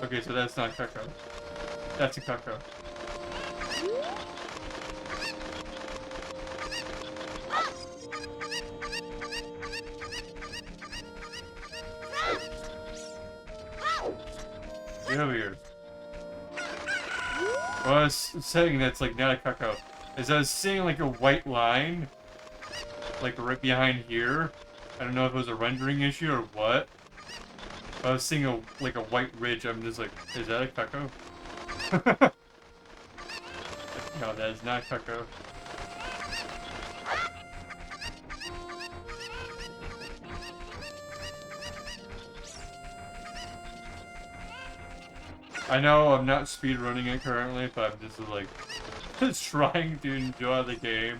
Okay, so that's not Cuckoo. That's a Cuckoo. Get over here. Well, I was saying that's like not a Cuckoo. Is I was seeing like a white line, like right behind here. I don't know if it was a rendering issue or what. But I was seeing like a white ridge. I'm just like, is that a Cuckoo? No, that is not a Cuckoo. I know I'm not speedrunning it currently, but I'm just like trying to enjoy the game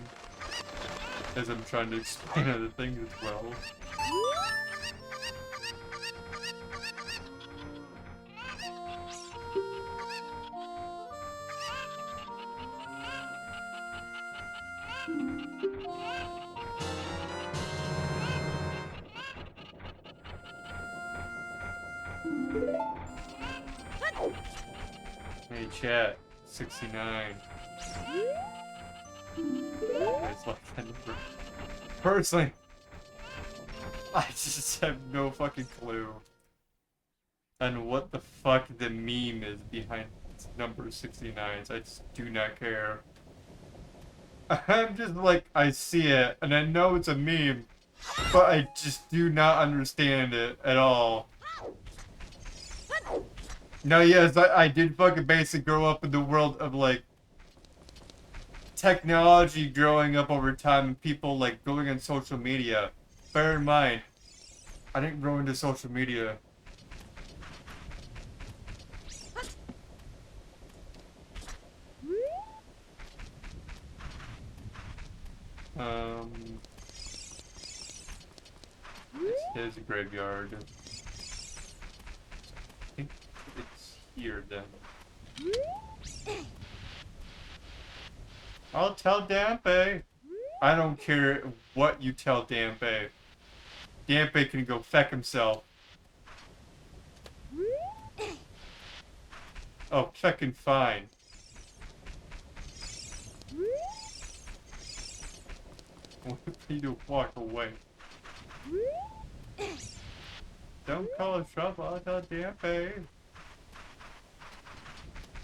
as I'm trying to explain other things as well. Hey chat, 69. It's like that number. Personally, I just have no fucking clue on what the fuck the meme is behind number 69. So I just do not care. I'm just like, I see it, and I know it's a meme, but I just do not understand it at all. No, yes, I did fucking basically grow up in the world of, like, technology growing up over time and people, like, going on social media. Bear in mind, I didn't grow into social media. It's his graveyard. I think it's here then. I'll tell Dampe. I don't care what you tell Dampe. Dampe can go feck himself. Oh, fucking fine. What if you to walk away? Don't call it trouble, I'll tell Dampe.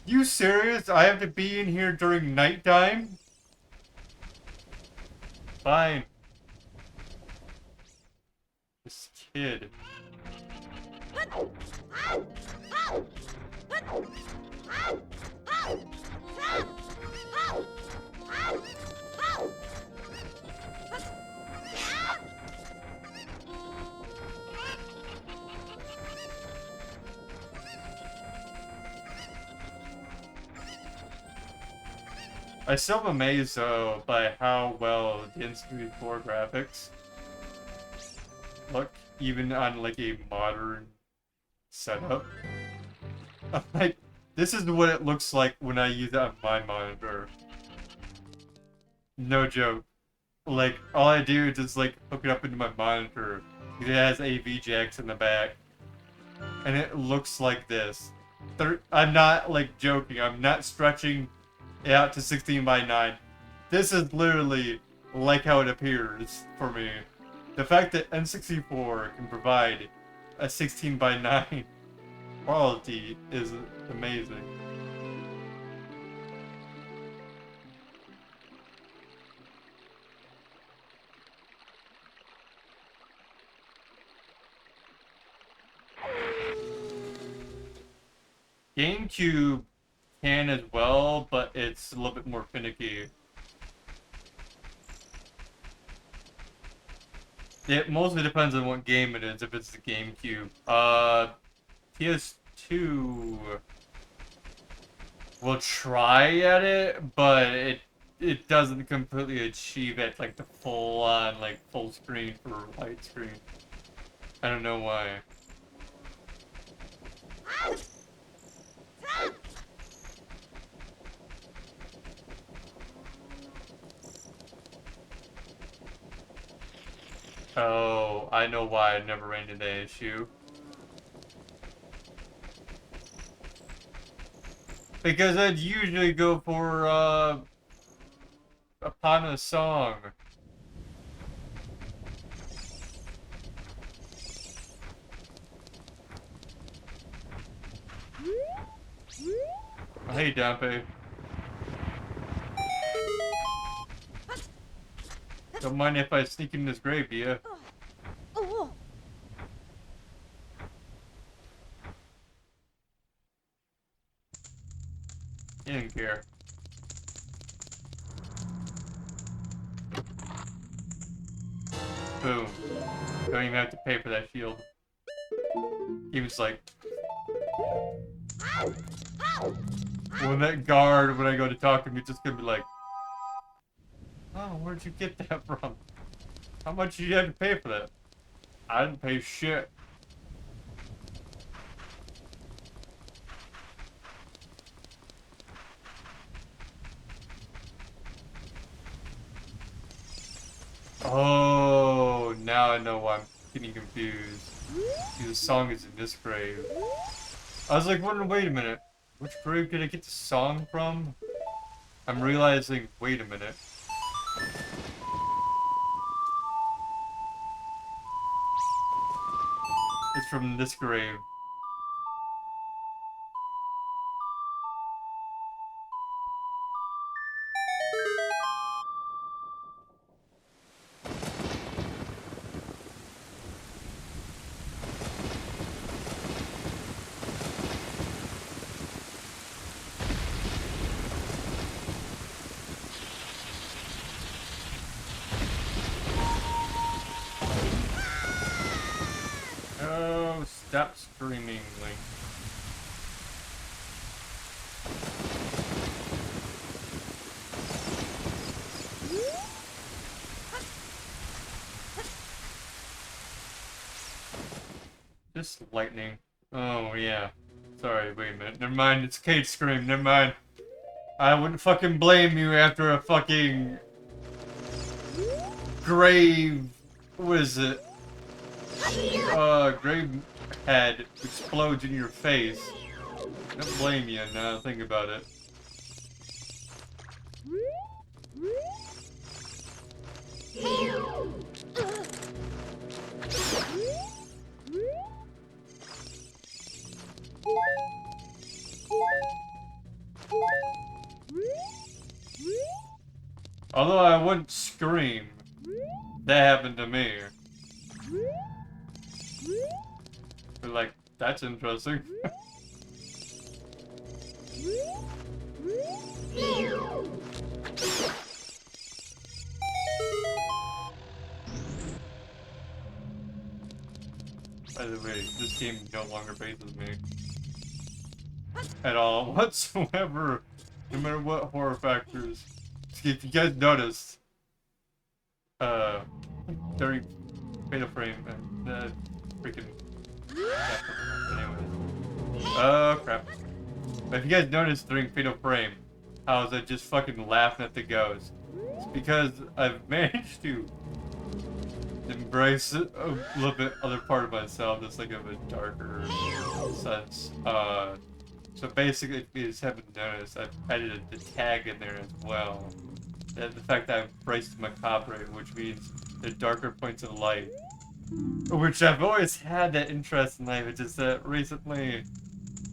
You serious? I have to be in here during nighttime? Fine. This kid. I'm still amazed though by how well the n64 graphics look, even on like a modern setup. I'm like, this is what it looks like when I use it on my monitor. No joke. Like, all I do is just like hook it up into my monitor. It has AV jacks in the back. And it looks like this. I'm not like joking, I'm not stretching it out to 16:9. This is literally like how it appears for me. The fact that n64 can provide a 16:9 quality is amazing. GameCube can as well, but it's a little bit more finicky. It mostly depends on what game it is, if it's the GameCube. PS2 will try at it, but it doesn't completely achieve it, like the full-on, like, full screen for widescreen. I don't know why. Oh, I know why I never ran into that issue. Because I'd usually go for, upon a song. Oh, hey, Dampe. Don't mind if I sneak in this grave, yeah? Oh. He didn't care. Boom. Don't even have to pay for that shield. He was like... When that guard, when I go to talk to him, he's just gonna be like... Oh, where'd you get that from? How much did you have to pay for that? I didn't pay shit. Oh, now I know why I'm getting confused. See, the song is in this grave. I was like, wait a minute. Which grave did I get the song from? I'm realizing, wait a minute. It's from this grave. Oh, stop screaming, Link. Just lightning. Oh, yeah. Sorry, wait a minute. Never mind, it's Kate Scream, never mind. I wouldn't fucking blame you after a fucking... grave... What is it? Grave head explodes in your face. I don't blame you now I think about it. Although I wouldn't scream. That happened to me. But like, that's interesting. By the way, this game no longer phases me. At all, whatsoever. No matter what horror factors. If you guys noticed, during Fatal Frame, freaking... Anyways. Oh, crap. But if you guys noticed during Fatal Frame, how I was just fucking laughing at the ghost. It's because I've managed to embrace a little bit other part of myself, just like of a darker sense. So basically, if you just haven't noticed, I've added the tag in there as well. And the fact that I've embraced macabre, which means the darker points of light. Which I've always had that interest in life, it's just that recently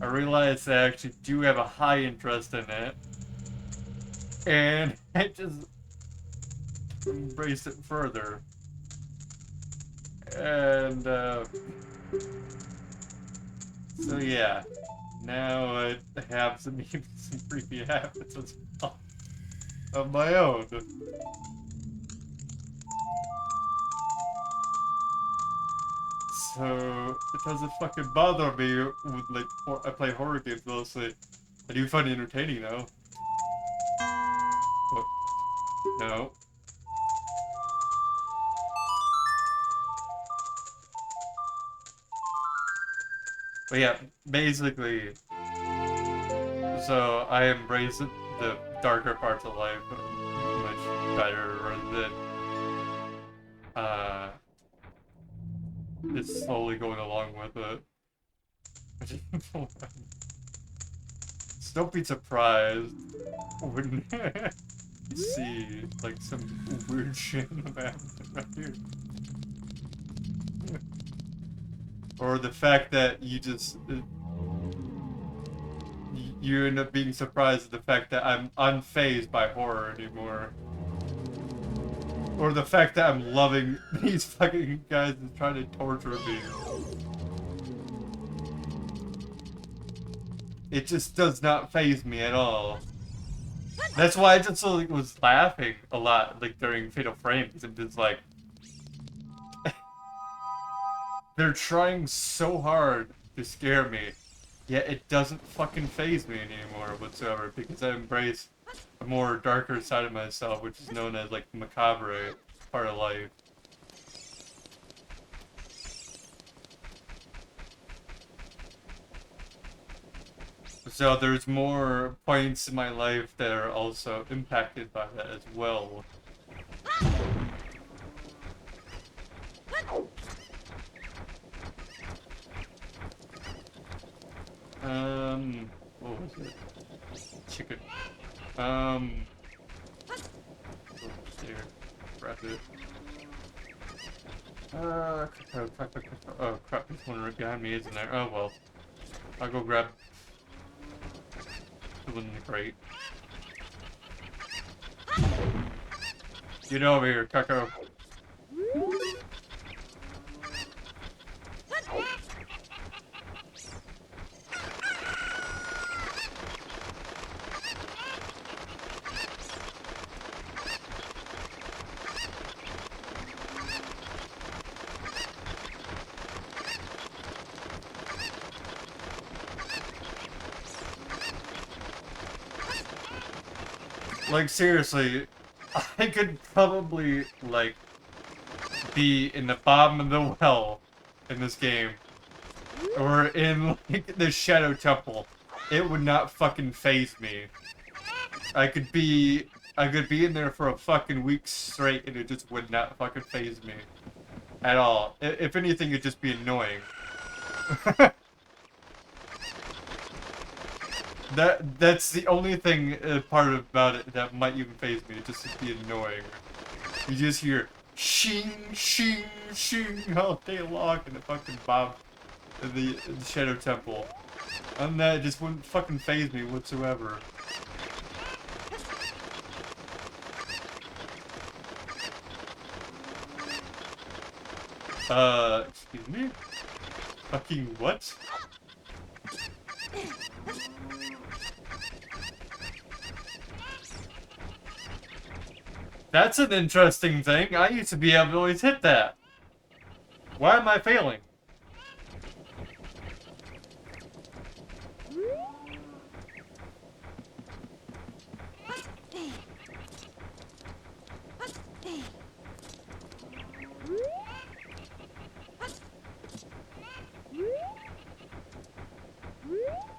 I realized I actually do have a high interest in it. And I just embraced it further. And, so yeah. Now I have some creepy habits as well. Of my own. So it doesn't fucking bother me with like I play horror games mostly. I do find it entertaining though. What? No. But yeah, basically, so I embrace the darker parts of life much better rather than just slowly going along with it. don't be surprised when you see, like, some weird shit in the map right here. Or the fact that you just... you end up being surprised at the fact that I'm unfazed by horror anymore. Or the fact that I'm loving these fucking guys that's trying to torture me. It just does not faze me at all. That's why I just like, was laughing a lot like during Fatal Frame, because I'm just like... they're trying so hard to scare me, yet it doesn't fucking faze me anymore whatsoever, because I embrace a more darker side of myself, which is known as, like, macabre part of life. So there's more points in my life that are also impacted by that as well. What was it? Chicken. Oh, there. Grab it. Oh crap, there's one right behind me, isn't there? Oh well. I'll go grab the one in the crate. Get over here, Cucko. Like, seriously, I could probably, like, be in the bottom of the well in this game. Or in, like, the Shadow Temple. It would not fucking faze me. I could be in there for a fucking week straight and it just would not fucking faze me. At all. If anything, it'd just be annoying. That's the only thing part about it that might even faze me. It just be annoying. You just hear shing, shing, shing all day long in the fucking bomb in the Shadow Temple. And that just wouldn't fucking faze me whatsoever. Excuse me? Fucking what? That's an interesting thing. I used to be able to always hit that. Why am I failing?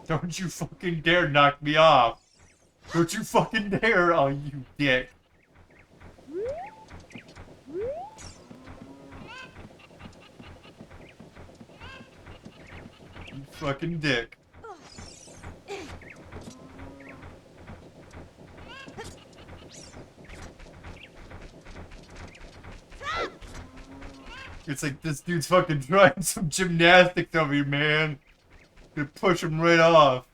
Don't you fucking dare knock me off. Don't you fucking dare, oh you dick. You fucking dick. It's like this dude's fucking trying some gymnastics over here, man. Gonna push him right off.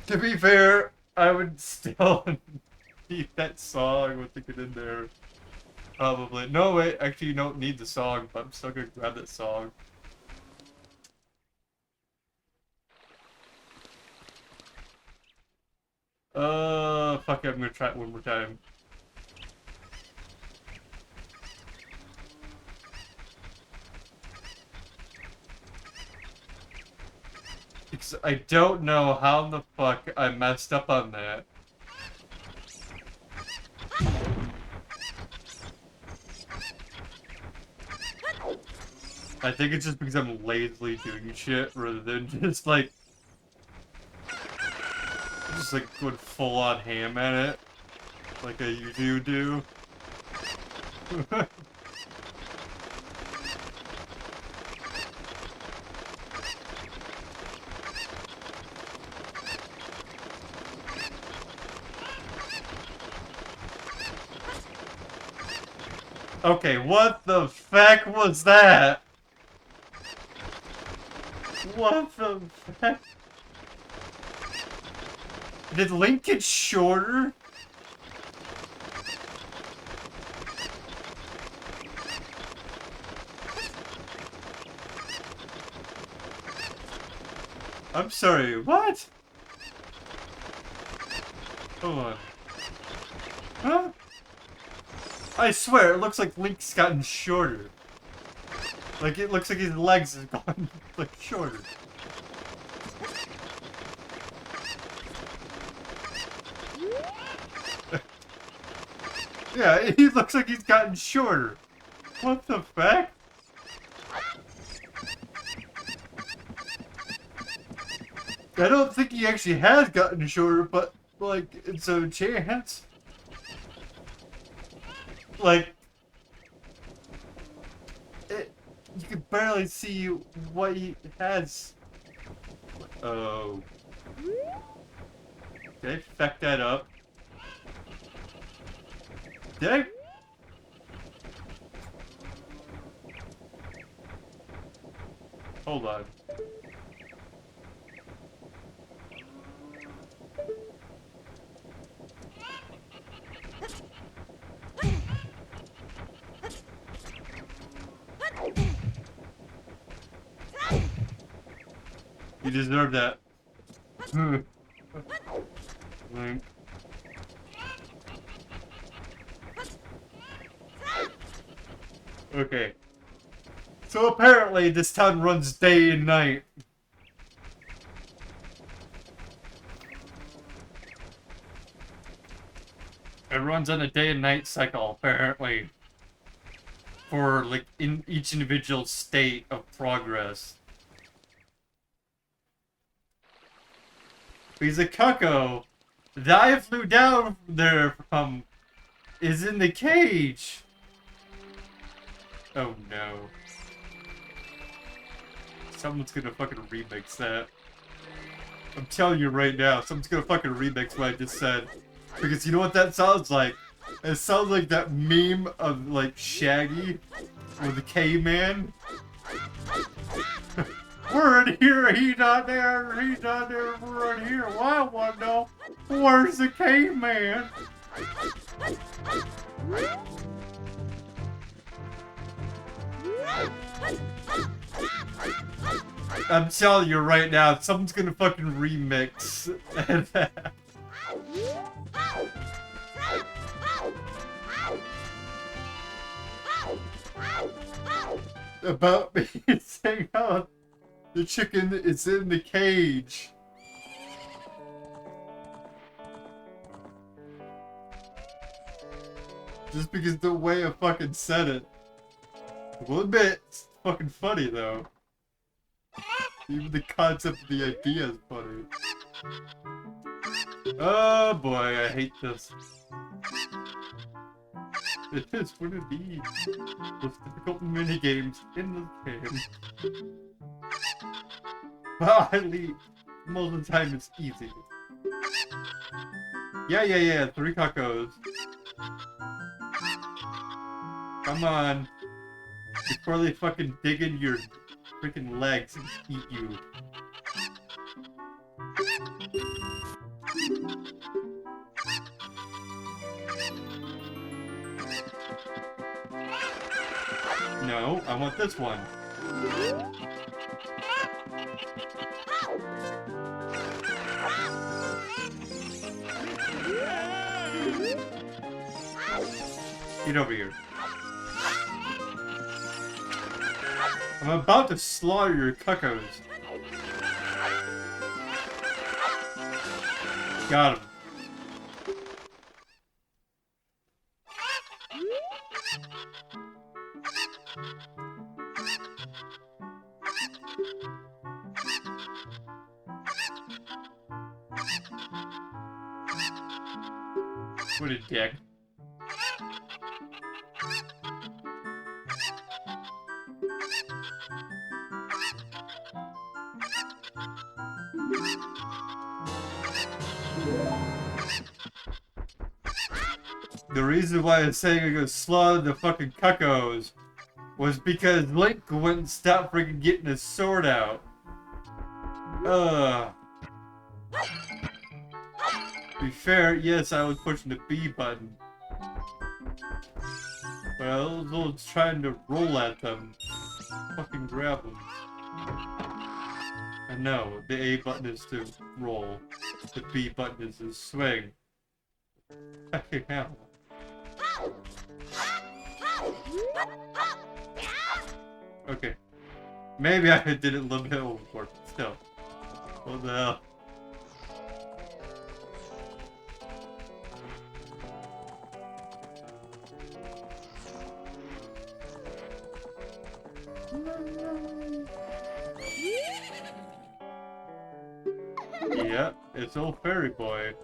To be fair, I would still need that song with it in there. Probably. No, wait, actually you don't need the song, but I'm still gonna grab that song. Fuck it, I'm gonna try it one more time. Because I don't know how the fuck I messed up on that. I think it's just because I'm lazily doing shit rather than just like going full on ham at it like I usually do. Okay, what the feck was that? What the feck? Did Link get shorter? I'm sorry, what? Hold on. Huh? I swear, it looks like Link's gotten shorter. Like, it looks like his legs have gotten, like, shorter. Yeah, he looks like he's gotten shorter. What the fuck? I don't think he actually has gotten shorter, but, like, it's a chance. Like, you can barely see what he has. Oh. Did I fuck that up? Did I? Hold on. You deserve that. Link. Okay. So apparently this town runs day and night. It runs on a day and night cycle, apparently. For, like, in each individual state of progress. Because the cuckoo that I flew down there from is in the cage. Oh no. Someone's gonna fucking remix that. I'm telling you right now, someone's gonna fucking remix what I just said. Because you know what that sounds like? It sounds like that meme of, like, Shaggy with the caveman. We're in here, he's not there, we're in here. Well, I wanna know, where's the caveman? I'm telling you right now, someone's gonna fucking remix that. About me saying how the chicken is in the cage. Just because the way I fucking said it. We'll admit, it's fucking funny though. Even the concept of the idea is funny. Oh boy, I hate this. It is one of the most difficult minigames in the game. But I leave. Most of the time it's easy. Yeah, 3 cuckoos. Come on. Before they fucking dig in your freaking legs and eat you. No, I want this one. Get over here. I'm about to slaughter your cuckoos. Got him. What a dick. The reason why I was saying I go slow the fucking cuckoos was because Link wouldn't stop freaking getting his sword out. To be fair, yes, I was pushing the B button. But I was trying to roll at them. Fucking grab them. And no, the A button is to roll. The B button is to swing. Fucking hell. Okay. Maybe I did it a little bit overboard, but still. What the hell? Yep, it's old fairy boy.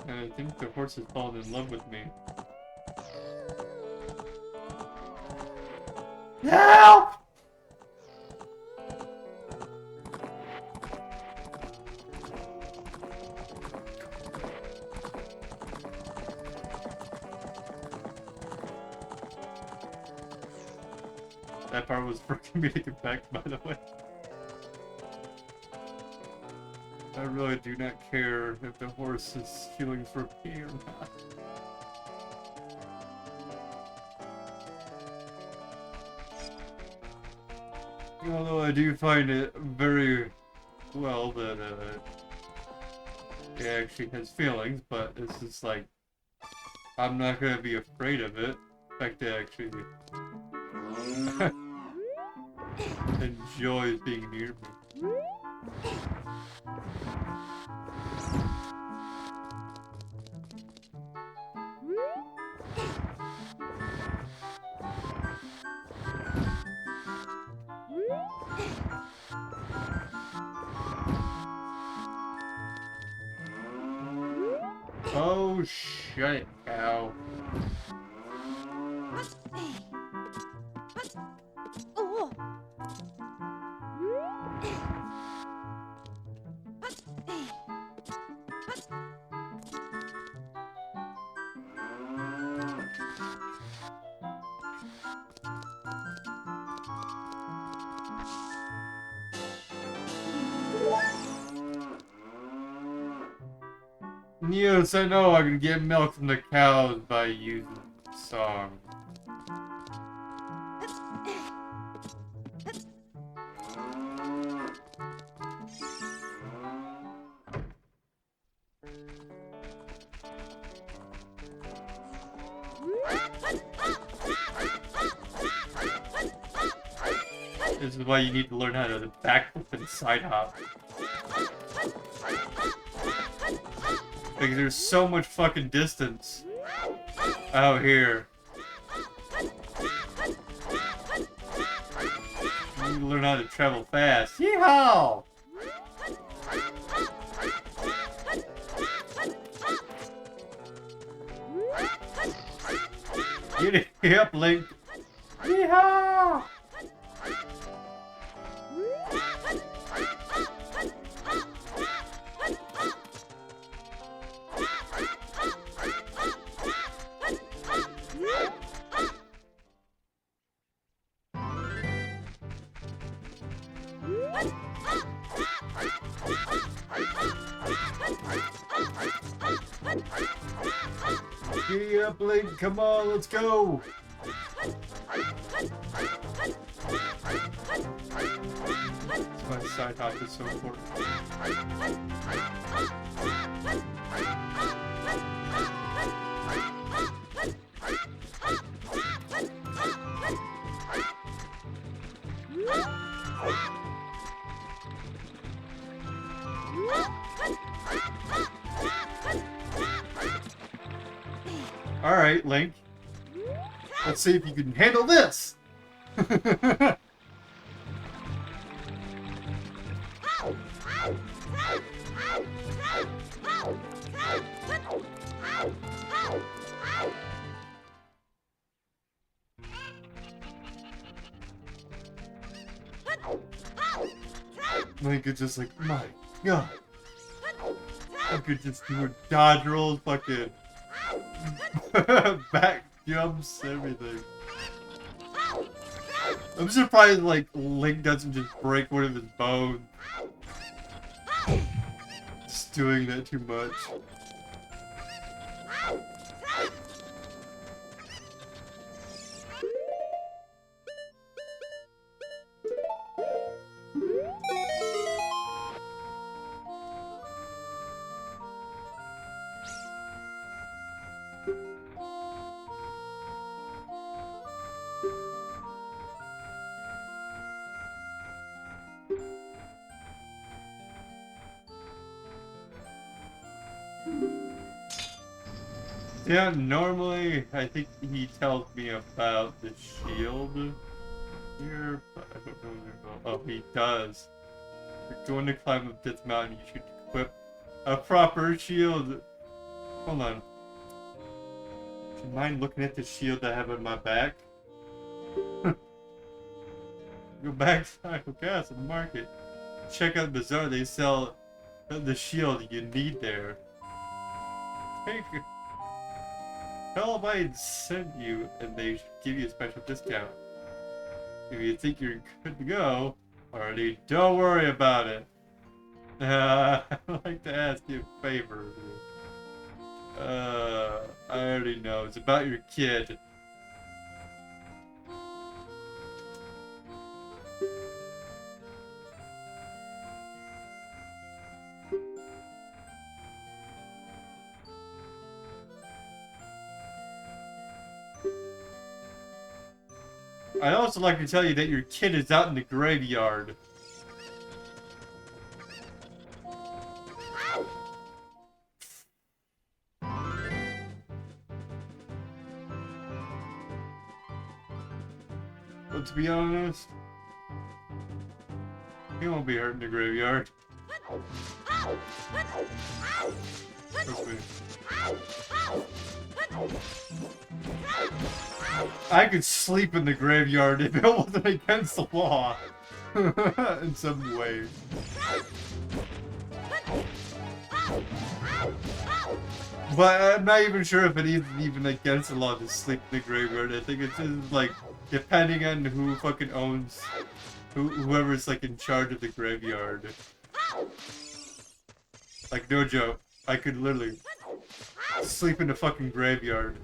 I think the horse has fallen in love with me. Help! That part was for comedic effect, by the way. I really do not care if the horse is feeling for me or not. Although I do find it very well that it actually has feelings, but it's just like, I'm not gonna be afraid of it. In fact, it actually enjoys being near me. Oh, shut it, cow. Yes, I know I can get milk from the cows by using the song. This is why you need to learn how to backflip and side hop. Like, there's so much fucking distance out here. You need to learn how to travel fast. Yeehaw! Get it up, Link. Yeehaw! Giddy up, Link, come on, let's go! That's why side hop is so important. Alright, Link. Let's see if you can handle this! Link is just like, my god. I could just do dodge rolls, fucking back jumps, everything. I'm surprised like Link doesn't just break one of his bones. Just doing that too much. Yeah, normally I think he tells me about the shield here, but I don't know where to go. Oh, he does. If you're going to climb up this mountain, you should equip a proper shield. Hold on. Do you mind looking at the shield I have on my back? Go back to Taco Castle Market. Check out Bazaar, they sell the shield you need there. Take it. Tell them I sent you, and they should give you a special discount. If you think you're good to go, already, don't worry about it. I'd like to ask you a favor. I already know. It's about your kid. I'd also like to tell you that your kid is out in the graveyard. But to be honest, he won't be hurt in the graveyard. Trust me. I could sleep in the graveyard if it wasn't against the law. In some way. But I'm not even sure if it is even against the law to sleep in the graveyard. I think it's just like, depending on who fucking owns, whoever's like in charge of the graveyard. Like, no joke. I could literally sleep in the fucking graveyard.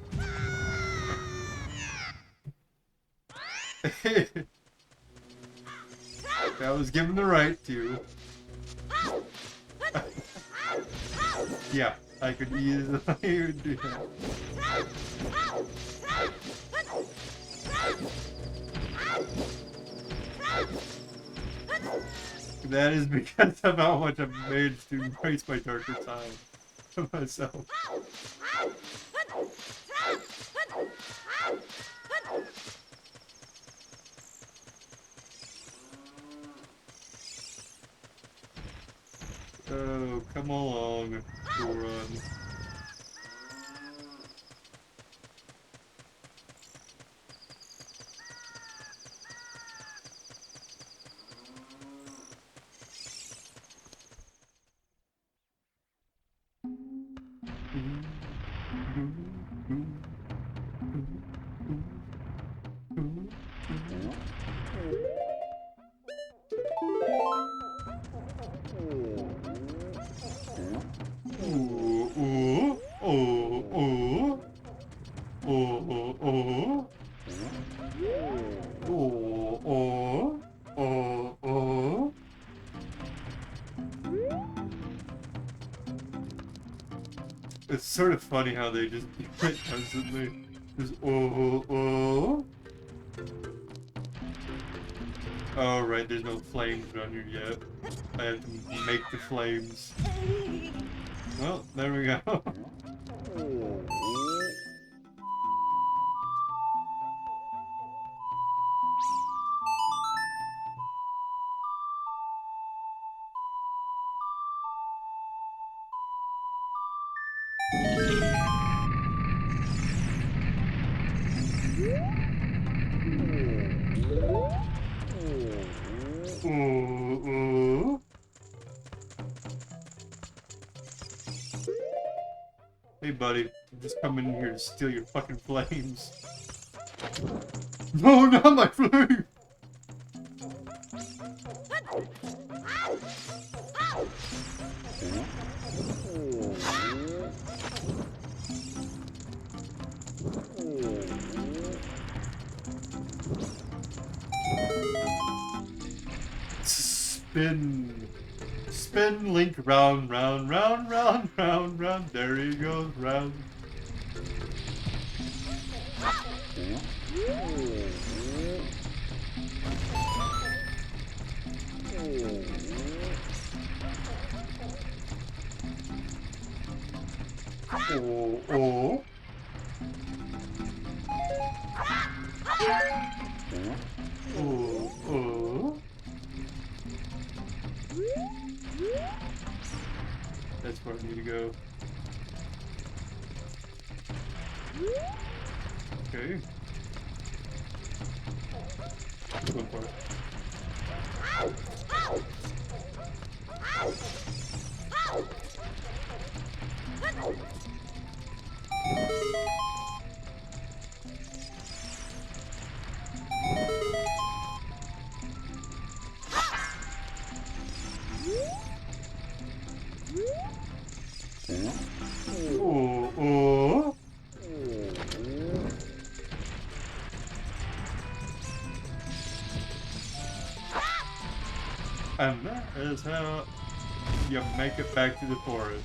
I was given the right to. Yeah, I could easily do that. That is because of how much I've managed to embrace my darker side of myself. Oh, come along, Goron. Oh, oh, oh, oh. It's sort of funny how they just do it constantly. Just oh, oh. Oh, right, there's no flames around here yet. I have to make the flames. Well, there we go. Ooh, ooh. Hey, buddy. I'm just coming in here to steal your fucking flames. No, not my flame! Spin. Spin, Link, round, round, round, round, round, round. There he goes, round. Oh, oh. Oh, oh. That's where I need to go. Okay. Go for it. Oh, oh. And that is how you make it back to the forest.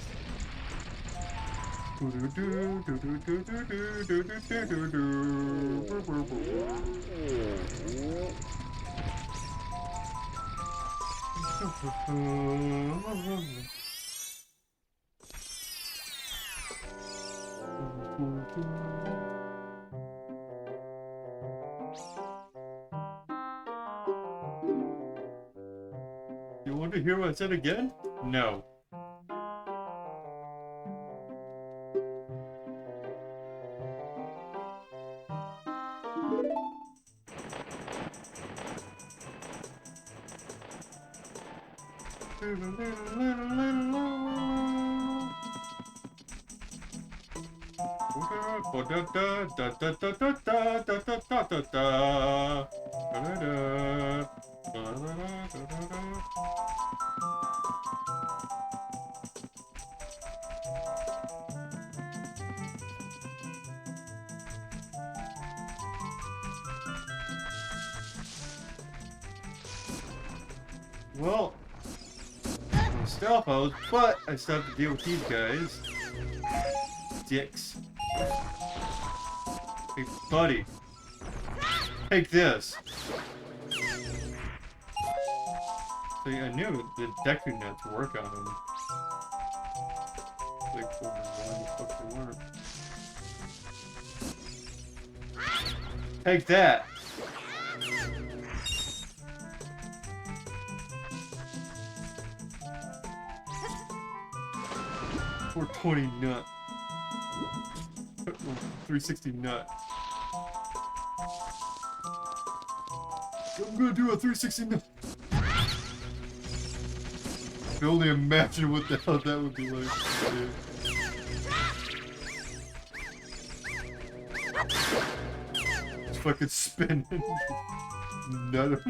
You want to hear what I said again? No. Well, no stealth mode, but I still have to deal with these guys. Dicks. Hey, buddy. Take this. See, I knew the deck didn't have to work on him. Like, why the fuck they weren't. Take that! 420 nut. 360 nut. I'm gonna do a 360 nut. I can only imagine what the hell that would be like. It's fucking spinning. Nut.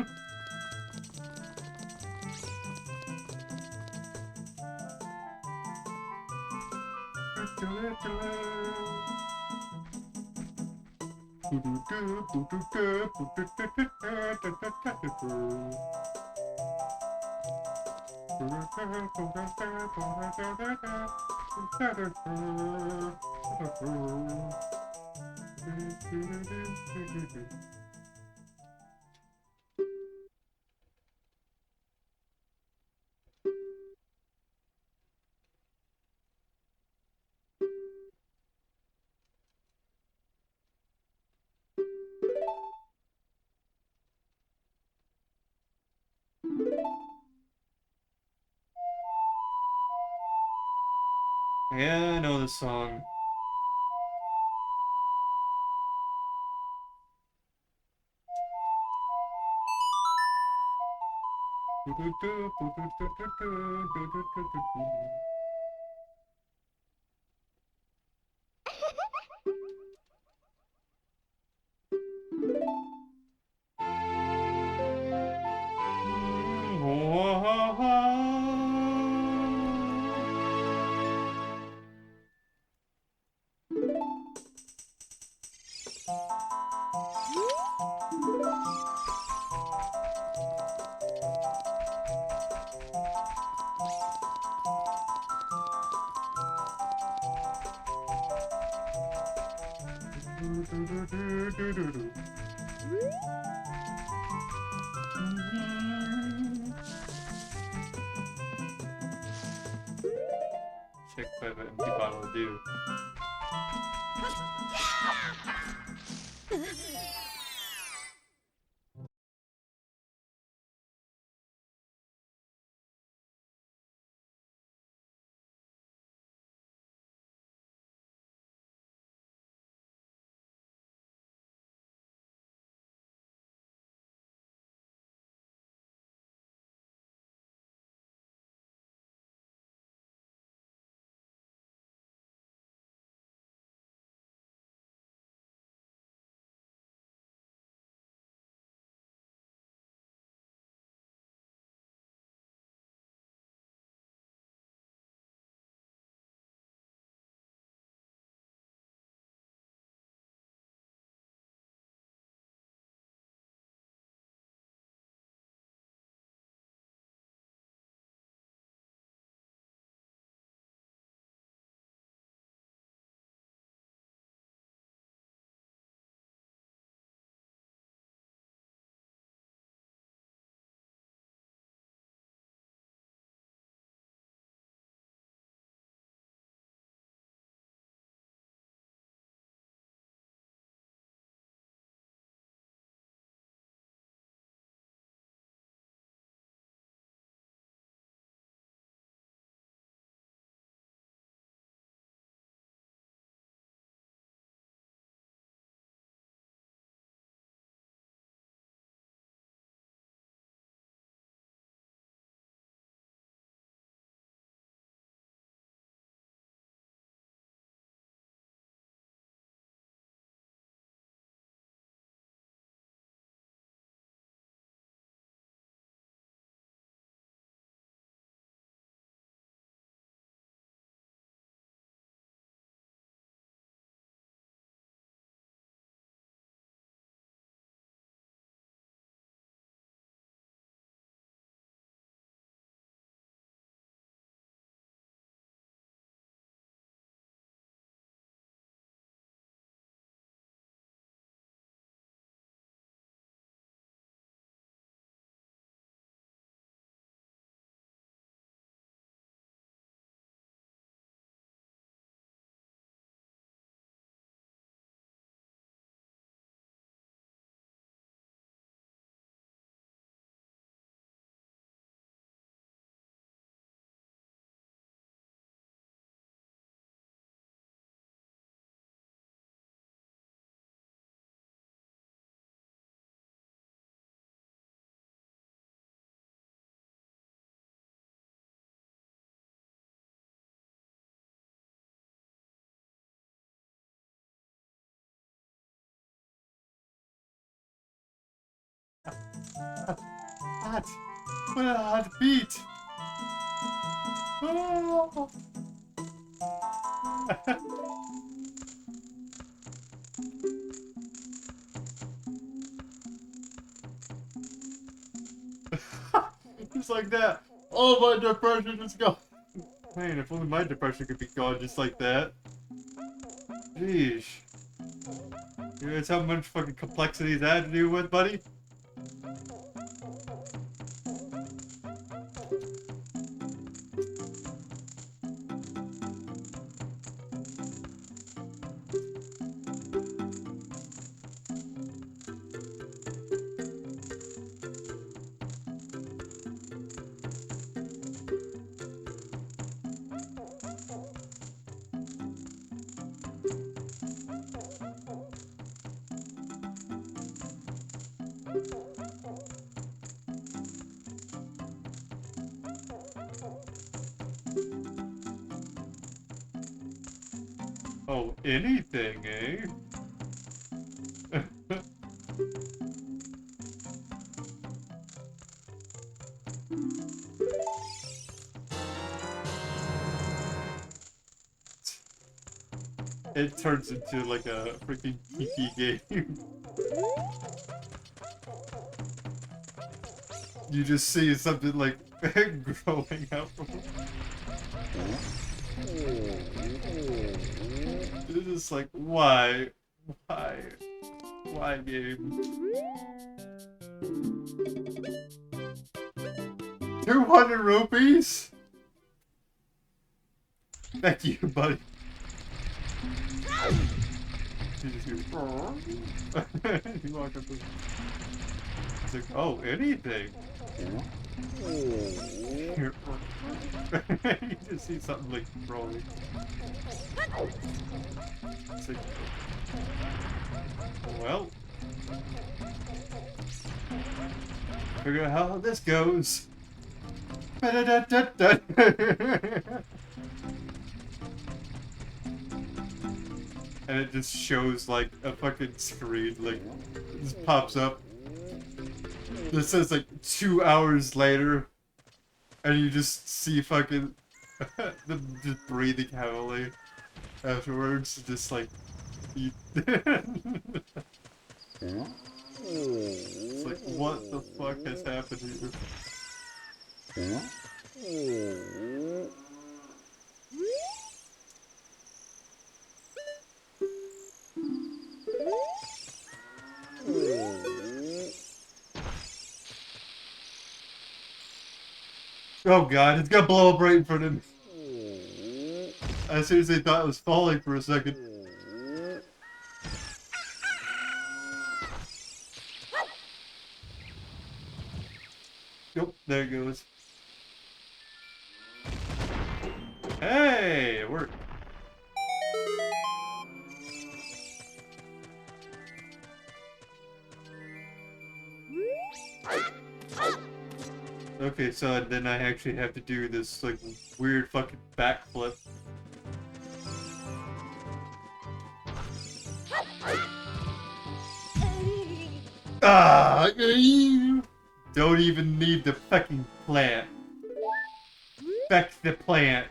Yeah, I know this song. Check what an empty bottle will do. Hot! What a hot beat! Oh. Just like that. All my depression is gone. Man, if only my depression could be gone just like that. Jeez. You know how much fucking complexity that had to do with, buddy? Oh, anything, eh? It turns into like a freaking geeky game. You just see something like growing up. It's just like, why? Why? Why, game? 200 rupees? Thank you, buddy. You just hear, you walk up to, it's like, oh, anything. You just see something like rolling. It's like, well, figure out how this goes. And it just shows like a fucking screen, like, just pops up. This says like 2 hours later, and you just see fucking them just breathing heavily afterwards, just like it's like, what the fuck has happened here? Oh god, it's gonna blow up right in front of me. I seriously thought it was falling for a second. Nope, there it goes. Hey, it worked. Okay, so then I actually have to do this like weird fucking backflip. Ah, you don't even need the fucking plant. Back the plant.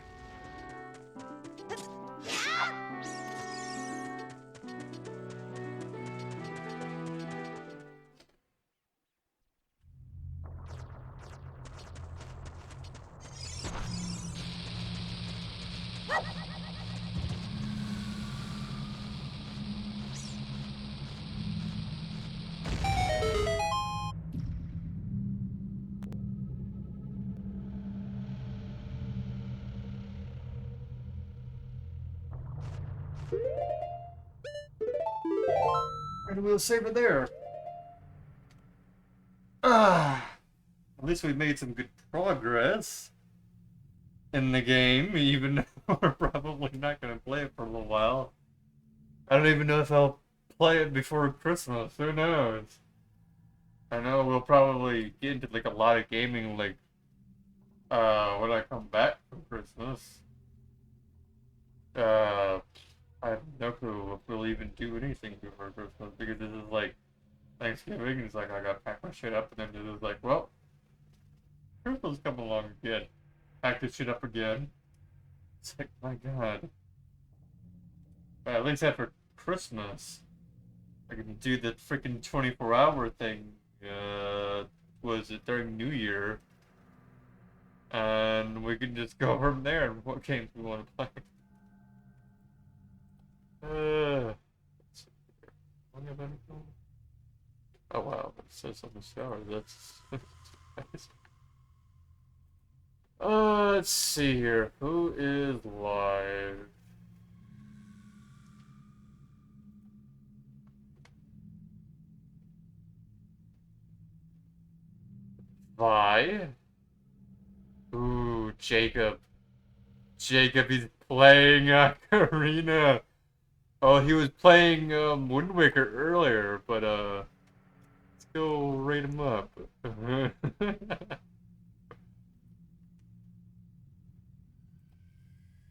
And we'll save it there. Ah, at least we made some good progress in the game, even though we're probably not going to play it for a little while. I don't even know if I'll play it before Christmas. Who knows? I know we'll probably get into like a lot of gaming like when I come back from Christmas. I have no clue if we'll even do anything before Christmas because this is like Thanksgiving. It's like I gotta pack my shit up, and then this is like, well, Christmas come along again. Pack this shit up again. It's like, my god. But at least after Christmas, I can do the freaking 24-hour thing was it during New Year, and we can just go from there and what games we want to play. Let's see here. Do we have anything? Oh wow, it says on the shower. That's nice. Let's see here. Who is live? Vi? Ooh, Jacob. Jacob is playing Ocarina. Oh, he was playing Wind Waker earlier, but let's go rate him up.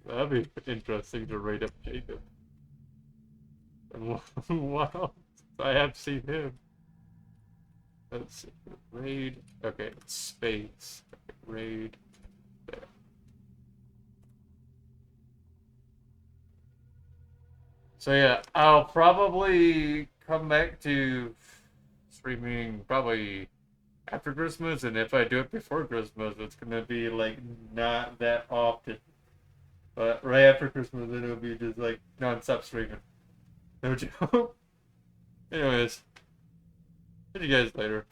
That'd be interesting to rate up Jacob. And what else? I have seen him. Let's see. Raid. Okay, it's space. Okay, raid. There. So yeah, I'll probably come back to streaming probably after Christmas, and if I do it before Christmas, it's gonna be like not that often. But right after Christmas, then it'll be just like non-stop streaming. No joke. Anyways, see you guys later.